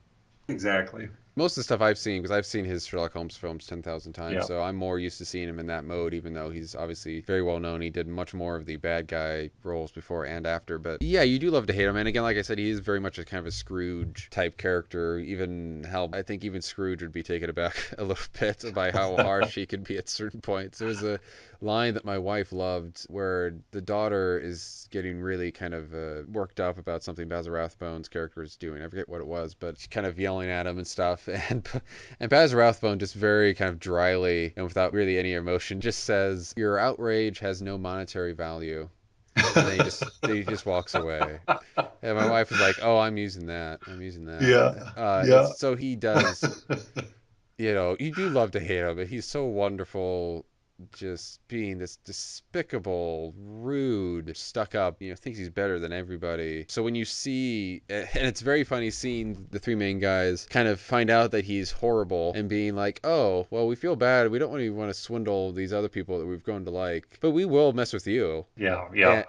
Exactly. Most of the stuff I've seen, because I've seen his Sherlock Holmes films 10,000 times, Yeah. so I'm more used to seeing him in that mode, even though he's obviously very well known. He did much more of the bad guy roles before and after. But yeah, you do love to hate him. And again, like I said, he is very much a kind of a Scrooge type character. Even hell, I think even Scrooge would be taken aback a little bit by how harsh he could be at certain points. There was a line that my wife loved where the daughter is getting really kind of worked up about something Basil Rathbone's character is doing. I forget what it was, but she's kind of yelling at him and stuff. And Basil Rathbone just very kind of dryly and without really any emotion just says, "Your outrage has no monetary value." And then he just walks away. And my wife was like, "Oh, I'm using that. I'm using that." Yeah. Yeah. So he does. You do love to hate him, but he's so wonderful just being this despicable, rude, stuck up, thinks he's better than everybody. So when you see, and it's very funny seeing the three main guys kind of find out that he's horrible and being like, oh, well, we feel bad. We don't really want to swindle these other people that we've grown to like, but we will mess with you. Yeah, yeah.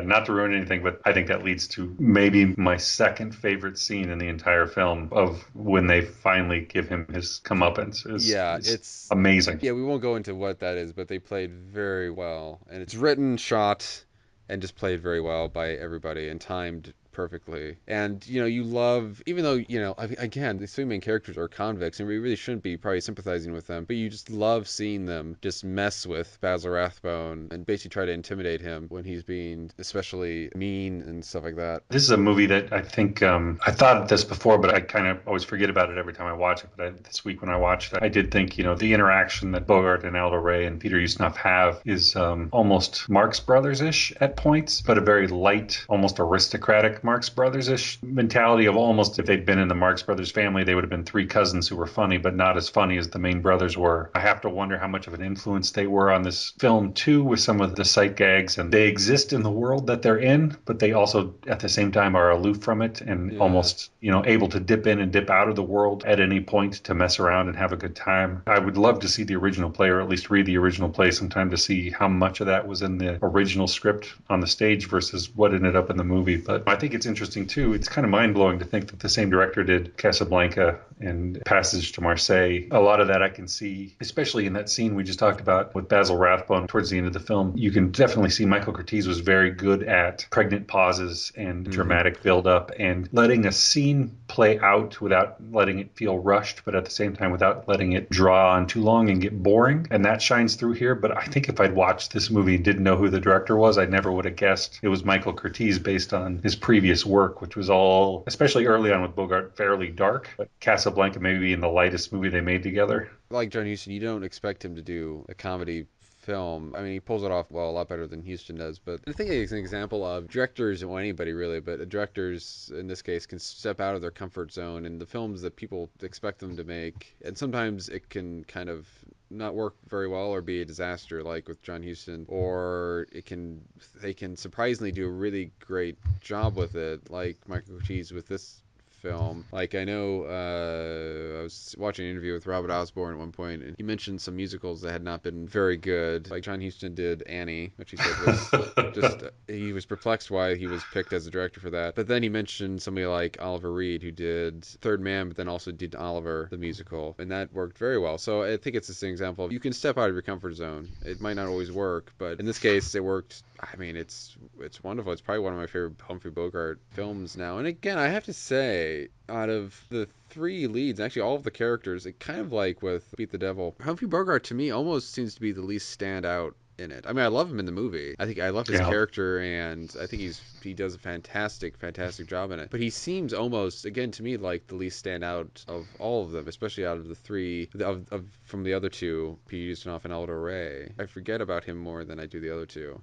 Not to ruin anything, but I think that leads to maybe my second favorite scene in the entire film of when they finally give him his comeuppance. It's amazing. Yeah, we won't go into what that is, but they played very well. And it's written, shot, and just played very well by everybody and timed perfectly. And you love, even though again, these three main characters are convicts and we really shouldn't be probably sympathizing with them, but you just love seeing them just mess with Basil Rathbone and basically try to intimidate him when he's being especially mean and stuff like that. This is a movie that I think I thought of this before, but I kind of always forget about it every time I watch it. But this week when I watched it, I did think the interaction that Bogart and Aldo Ray and Peter Ustinov have is almost Marx Brothers-ish at points, but a very light, almost aristocratic Marx Brothers-ish mentality of almost if they'd been in the Marx Brothers family, they would have been three cousins who were funny, but not as funny as the main brothers were. I have to wonder how much of an influence they were on this film too, with some of the sight gags. And they exist in the world that they're in, but they also at the same time are aloof from it and almost, able to dip in and dip out of the world at any point to mess around and have a good time. I would love to see the original play, or at least read the original play sometime to see how much of that was in the original script on the stage versus what ended up in the movie. But I think it's interesting too. It's kind of mind-blowing to think that the same director did Casablanca and Passage to Marseille. A lot of that I can see, especially in that scene we just talked about with Basil Rathbone towards the end of the film. You can definitely see Michael Curtiz was very good at pregnant pauses and dramatic build-up and letting a scene play out without letting it feel rushed, but at the same time without letting it draw on too long and get boring. And that shines through here. But I think if I'd watched this movie and didn't know who the director was, I never would have guessed it was Michael Curtiz based on his previous work, which was all, especially early on with Bogart, fairly dark. But Casablanca maybe being the lightest movie they made together. Like John Huston, you don't expect him to do a comedy film. I mean, he pulls it off well, a lot better than Huston does. But I think it's an example of directors, or anybody really, but directors in this case can step out of their comfort zone in the films that people expect them to make. And sometimes it can kind of not work very well or be a disaster, like with John Huston, or they can surprisingly do a really great job with it, like Michael Curtiz with this film. Like, I know I was watching an interview with Robert Osborne at one point, and he mentioned some musicals that had not been very good. Like John Huston did Annie, which he said was just, he was perplexed why he was picked as a director for that. But then he mentioned somebody like Oliver Reed, who did Third Man, but then also did Oliver, the musical, and that worked very well. So I think it's this example of you can step out of your comfort zone. It might not always work, but in this case, it worked. I mean, it's wonderful. It's probably one of my favorite Humphrey Bogart films now. And again, I have to say, out of the three leads, actually all of the characters, it kind of like with Beat the Devil, Humphrey Bogart to me almost seems to be the least standout in it. I mean, I love him in the movie. I think I love his character, and I think he does a fantastic job in it. But he seems almost, again, to me, like the least standout of all of them, especially out of the three from the other two, Peter Ustinov and Aldo Ray. I forget about him more than I do the other two.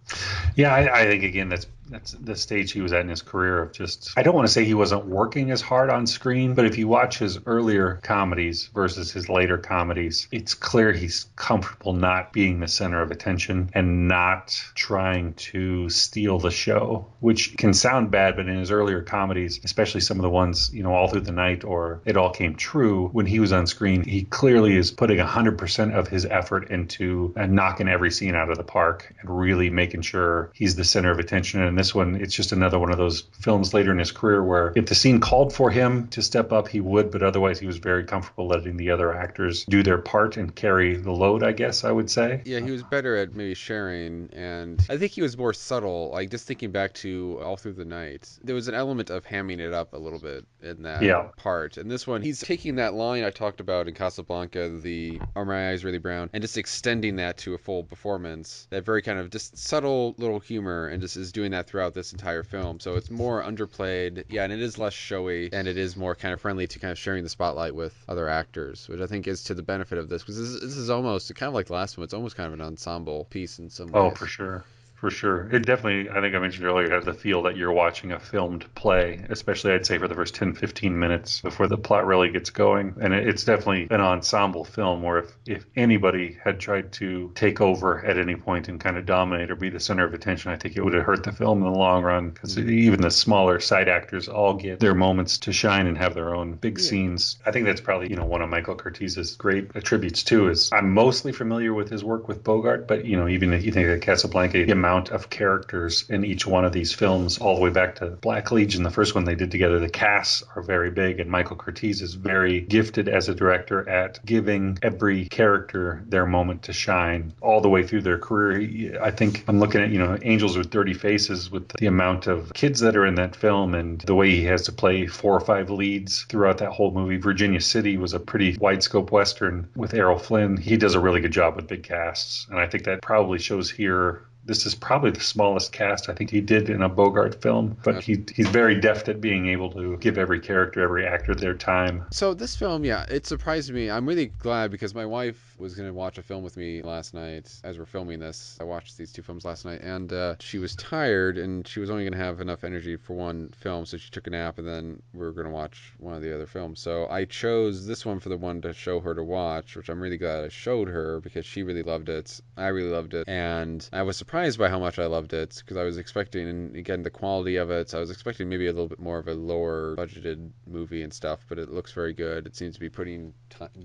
Yeah, I think again that's the stage he was at in his career of just, I don't want to say he wasn't working as hard on screen, but if you watch his earlier comedies versus his later comedies, it's clear he's comfortable not being the center of attention. shine and not trying to steal the show, which can sound bad, but in his earlier comedies, especially some of the ones, All Through the Night or It All Came True, when he was on screen, he clearly is putting 100% of his effort into knocking every scene out of the park and really making sure he's the center of attention. And this one, it's just another one of those films later in his career where if the scene called for him to step up, he would, but otherwise he was very comfortable letting the other actors do their part and carry the load, I guess I would say. Yeah, he was better at maybe sharing, and I think he was more subtle. Like, just thinking back to All Through the Night, there was an element of hamming it up a little bit in that part. And this one, he's taking that line I talked about in Casablanca, the Are My Eyes Really Brown, and just extending that to a full performance. That very kind of just subtle little humor, and just is doing that throughout this entire film. So it's more underplayed, yeah, and it is less showy, and it is more kind of friendly to kind of sharing the spotlight with other actors, which I think is to the benefit of this, because this is almost kind of like the last one. It's almost kind of an ensemble piece in some ways. Oh, for sure. For sure. It definitely, I think I mentioned earlier, has the feel that you're watching a filmed play, especially I'd say for the first 10, 15 minutes before the plot really gets going. And it's definitely an ensemble film where if anybody had tried to take over at any point and kind of dominate or be the center of attention, I think it would have hurt the film in the long run, because even the smaller side actors all get their moments to shine and have their own big scenes. I think that's probably, one of Michael Curtiz's great attributes too, is I'm mostly familiar with his work with Bogart, but, even if you think of Casablanca, the amount of characters in each one of these films, all the way back to Black Legion, the first one they did together, the casts are very big, and Michael Curtiz is very gifted as a director at giving every character their moment to shine all the way through their career. I think I'm looking at, Angels with Dirty Faces, with the amount of kids that are in that film and the way he has to play 4 or 5 leads throughout that whole movie. Virginia City was a pretty wide scope Western with Errol Flynn. He does a really good job with big casts, and I think that probably shows here. This is probably the smallest cast I think he did in a Bogart film, but he's very deft at being able to give every character, every actor their time. So this film, it surprised me. I'm really glad, because my wife was going to watch a film with me last night as we're filming this. I watched these 2 films last night, and she was tired, and she was only going to have enough energy for one film, so she took a nap, and then we were going to watch one of the other films. So I chose this one for the one to show her to watch, which I'm really glad I showed her, because she really loved it. I really loved it, and I was surprised by how much I loved it, because I was expecting, and again, the quality of it, I was expecting maybe a little bit more of a lower budgeted movie and stuff, but it looks very good. It seems to be putting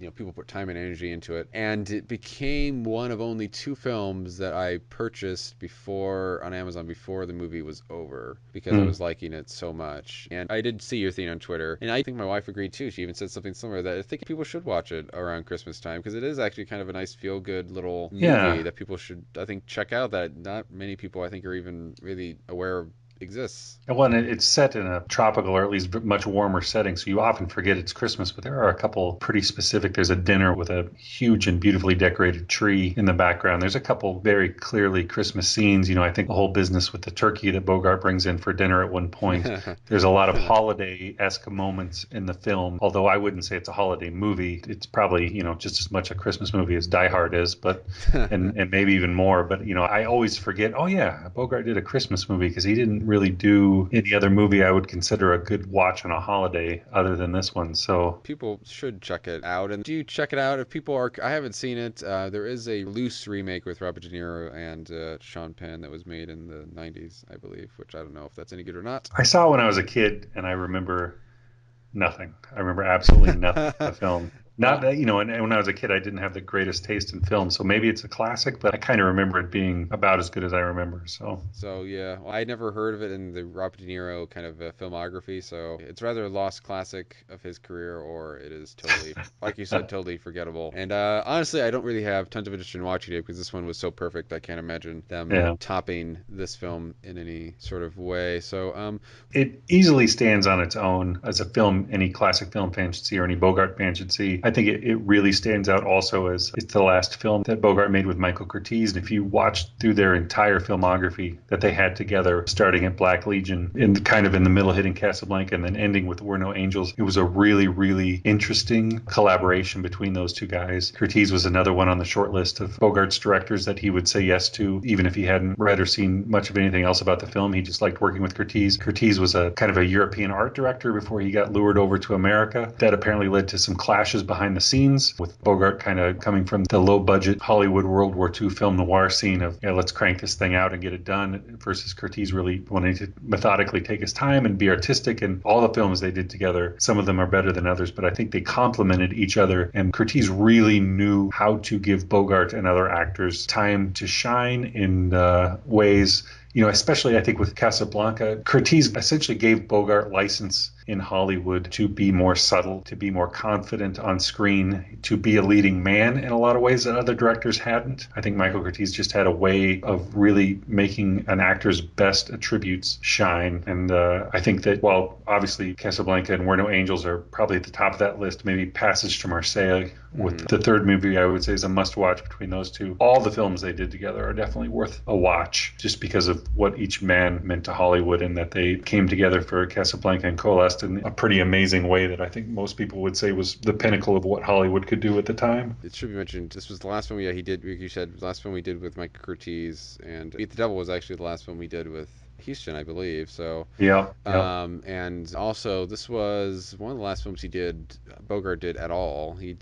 people put time and energy into it, and it became one of only 2 films that I purchased on Amazon before the movie was over, because I was liking it so much. And I did see your thing on Twitter, and I think my wife agreed too. She even said something similar, that I think people should watch it around Christmas time, because it is actually kind of a nice feel-good little movie that people should, I think, check out, that not many people, I think, are even really aware of exists. Well, and it's set in a tropical, or at least much warmer setting, so you often forget it's Christmas, but there are a couple pretty specific. There's a dinner with a huge and beautifully decorated tree in the background. There's a couple very clearly Christmas scenes. I think the whole business with the turkey that Bogart brings in for dinner at one point. There's a lot of holiday-esque moments in the film, although I wouldn't say it's a holiday movie. It's probably, just as much a Christmas movie as Die Hard is, but and maybe even more. But, I always forget, Bogart did a Christmas movie, because he didn't really do any other movie I would consider a good watch on a holiday other than this one. So people should check it out. And do check it out if people are. I haven't seen it. There is a loose remake with Robert De Niro and Sean Penn that was made in the 90s, I believe, which I don't know if that's any good or not. I saw when I was a kid, and I remember nothing. I remember absolutely nothing of the film. Not that, and when I was a kid, I didn't have the greatest taste in film, so maybe it's a classic, but I kind of remember it being about as good as I remember. So yeah, well, I never heard of it in the Robert De Niro kind of filmography, so it's rather a lost classic of his career, or it is totally, like you said, totally forgettable. And honestly, I don't really have tons of interest in watching it, because this one was so perfect. I can't imagine them topping this film in any sort of way. So it easily stands on its own as a film any classic film fan should see, or any Bogart fan should see. I think it really stands out also as it's the last film that Bogart made with Michael Curtiz. And if you watch through their entire filmography that they had together, starting at Black Legion, and kind of in the middle hitting Casablanca, and then ending with Were No Angels, it was a really, really interesting collaboration between those 2 guys. Curtiz was another one on the short list of Bogart's directors that he would say yes to, even if he hadn't read or seen much of anything else about the film. He just liked working with Curtiz. Curtiz was a kind of a European art director before he got lured over to America. That apparently led to some clashes behind behind the scenes, with Bogart kind of coming from the low-budget Hollywood World War II film noir scene of, let's crank this thing out and get it done, versus Curtiz really wanting to methodically take his time and be artistic. And all the films they did together, some of them are better than others, but I think they complemented each other. And Curtiz really knew how to give Bogart and other actors time to shine in ways, especially I think with Casablanca. Curtiz essentially gave Bogart license in Hollywood to be more subtle, to be more confident on screen, to be a leading man in a lot of ways that other directors hadn't. I think Michael Curtiz just had a way of really making an actor's best attributes shine. And I think that while obviously Casablanca and We're No Angels are probably at the top of that list, maybe Passage to Marseille with the third movie I would say is a must-watch between those two. All the films they did together are definitely worth a watch just because of what each man meant to Hollywood, and that they came together for Casablanca and coalesced in a pretty amazing way that I think most people would say was the pinnacle of what Hollywood could do at the time. It should be mentioned, this was the last film he did, like you said, the last film we did with Mike Curtiz, and Beat the Devil was actually the last film we did with Houston, I believe. So yeah. And also this was one of the last films Bogart did at all. He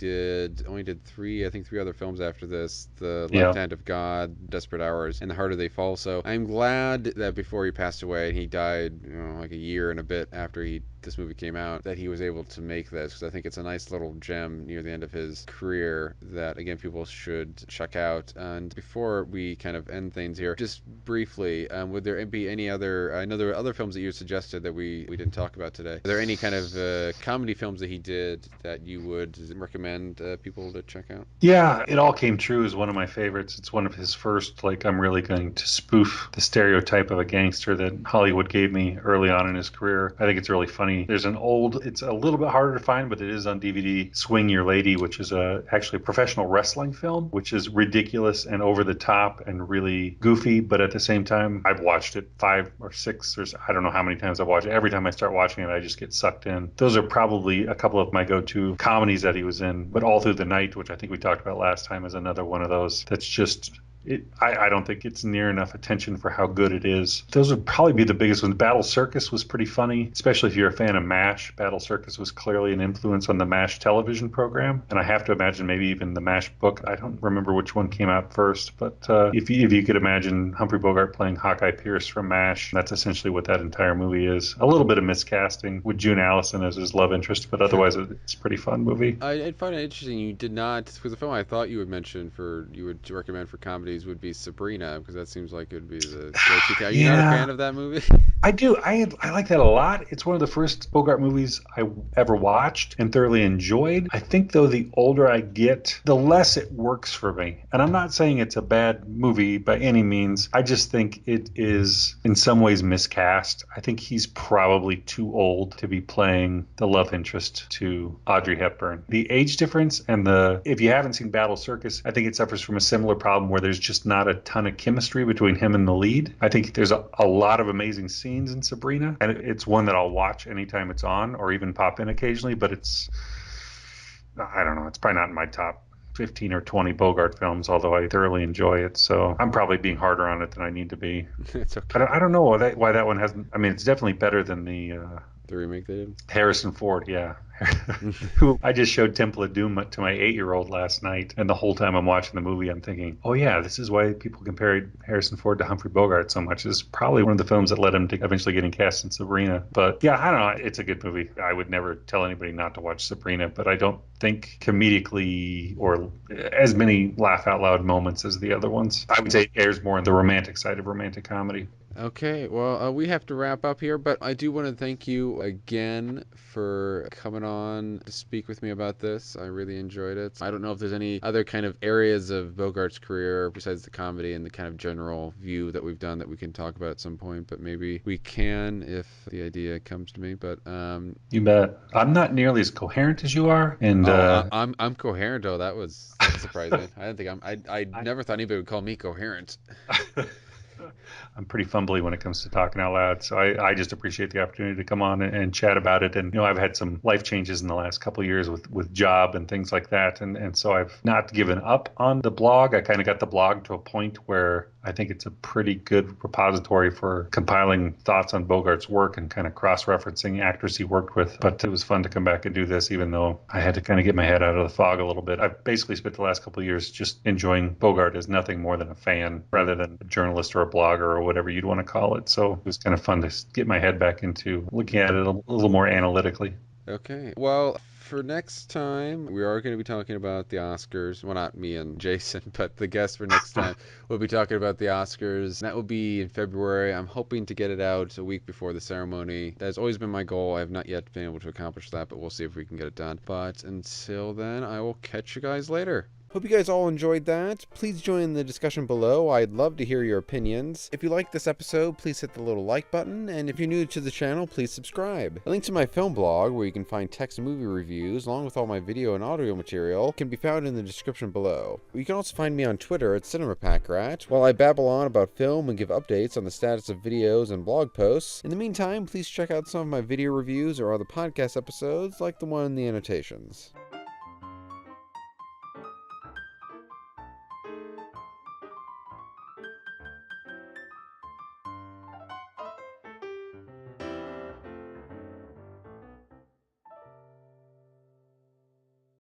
only did three other films after this: The Left Hand of God, Desperate Hours, and The Harder They Fall. So I'm glad that before he passed away, and he died like a year and a bit after this movie came out, that he was able to make this, because I think it's a nice little gem near the end of his career that, again, people should check out. And before we kind of end things here, just briefly, would there be any other, I know there were other films that you suggested that we didn't talk about today. Are there any kind of comedy films that he did that you would recommend people to check out? Yeah, It All Came True is one of my favorites. It's one of his first, I'm really going to spoof the stereotype of a gangster that Hollywood gave me early on in his career. I think it's really funny. There's it's a little bit harder to find, but it is on DVD, Swing Your Lady, which is actually a professional wrestling film, which is ridiculous and over the top and really goofy, but at the same time, I've watched it 5 or 6, or I don't know how many times I've watched it. Every time I start watching it, I just get sucked in. Those are probably a couple of my go-to comedies that he was in, but All Through the Night, which I think we talked about last time, is another one of those that's just... I don't think it's near enough attention for how good it is. Those would probably be the biggest ones. Battle Circus was pretty funny, especially if you're a fan of MASH. Battle Circus was clearly an influence on the MASH television program, and I have to imagine maybe even the MASH book. I don't remember which one came out first, but if you could imagine Humphrey Bogart playing Hawkeye Pierce from MASH, that's essentially what that entire movie is. A little bit of miscasting with June Allison as his love interest, but otherwise it's a pretty fun movie. I find it interesting you did not, because the film I thought you would mention you would recommend for comedies would be Sabrina, because that seems like it would be the go-to. Are you not a fan of that movie? I do. I like that a lot. It's one of the first Bogart movies I ever watched and thoroughly enjoyed. I think, though, the older I get, the less it works for me. And I'm not saying it's a bad movie by any means. I just think it is in some ways miscast. I think he's probably too old to be playing the love interest to Audrey Hepburn. The age difference and if you haven't seen Battle Circus, I think it suffers from a similar problem where there's just not a ton of chemistry between him and the lead. I think there's a lot of amazing scenes in Sabrina, and it's one that I'll watch anytime it's on, or even pop in occasionally, but I don't know, it's probably not in my top 15 or 20 Bogart films, although I thoroughly enjoy it. So I'm probably being harder on it than I need to be. It's okay. I don't know why that one hasn't. I mean, it's definitely better than the remake they did. Harrison Ford, yeah. Who I just showed Temple of Doom to my 8-year-old last night, and the whole time I'm watching the movie, I'm thinking, oh yeah, this is why people compared Harrison Ford to Humphrey Bogart so much. It's probably one of the films that led him to eventually getting cast in Sabrina. But yeah, I don't know. It's a good movie. I would never tell anybody not to watch Sabrina, but I don't think comedically or as many laugh out loud moments as the other ones. I would say it airs more on the romantic side of romantic comedy. Okay, well, we have to wrap up here, but I do want to thank you again for coming on to speak with me about this. I really enjoyed it. I don't know if there's any other kind of areas of Bogart's career besides the comedy and the kind of general view that we've done that we can talk about at some point, but maybe we can if the idea comes to me. But you bet. I'm not nearly as coherent as you are, and I'm coherent. Oh, that's surprising. I didn't think I never thought anybody would call me coherent. I'm pretty fumbly when it comes to talking out loud, so I just appreciate the opportunity to come on and chat about it. And I've had some life changes in the last couple of years with job and things like that, and so I've not given up on the blog. I kind of got the blog to a point where I think it's a pretty good repository for compiling thoughts on Bogart's work and kind of cross-referencing actors he worked with. But it was fun to come back and do this, even though I had to kind of get my head out of the fog a little bit. I've basically spent the last couple of years just enjoying Bogart as nothing more than a fan rather than a journalist or a blogger or whatever you'd want to call it. So it was kind of fun to get my head back into looking at it a little more analytically. Okay. Well, for next time, we are going to be talking about the Oscars. Well, not me and Jason, but the guest for next time will be talking about the Oscars. That will be in February. I'm hoping to get it out a week before the ceremony. That has always been my goal. I have not yet been able to accomplish that, but we'll see if we can get it done. But until then, I will catch you guys later. Hope you guys all enjoyed that. Please join the discussion below. I'd love to hear your opinions. If you liked this episode, please hit the little like button, and if you're new to the channel, please subscribe. A link to my film blog, where you can find text and movie reviews, along with all my video and audio material, can be found in the description below. You can also find me on Twitter at thecinematicpackrat, while I babble on about film and give updates on the status of videos and blog posts. In the meantime, please check out some of my video reviews or other podcast episodes, like the one in the annotations.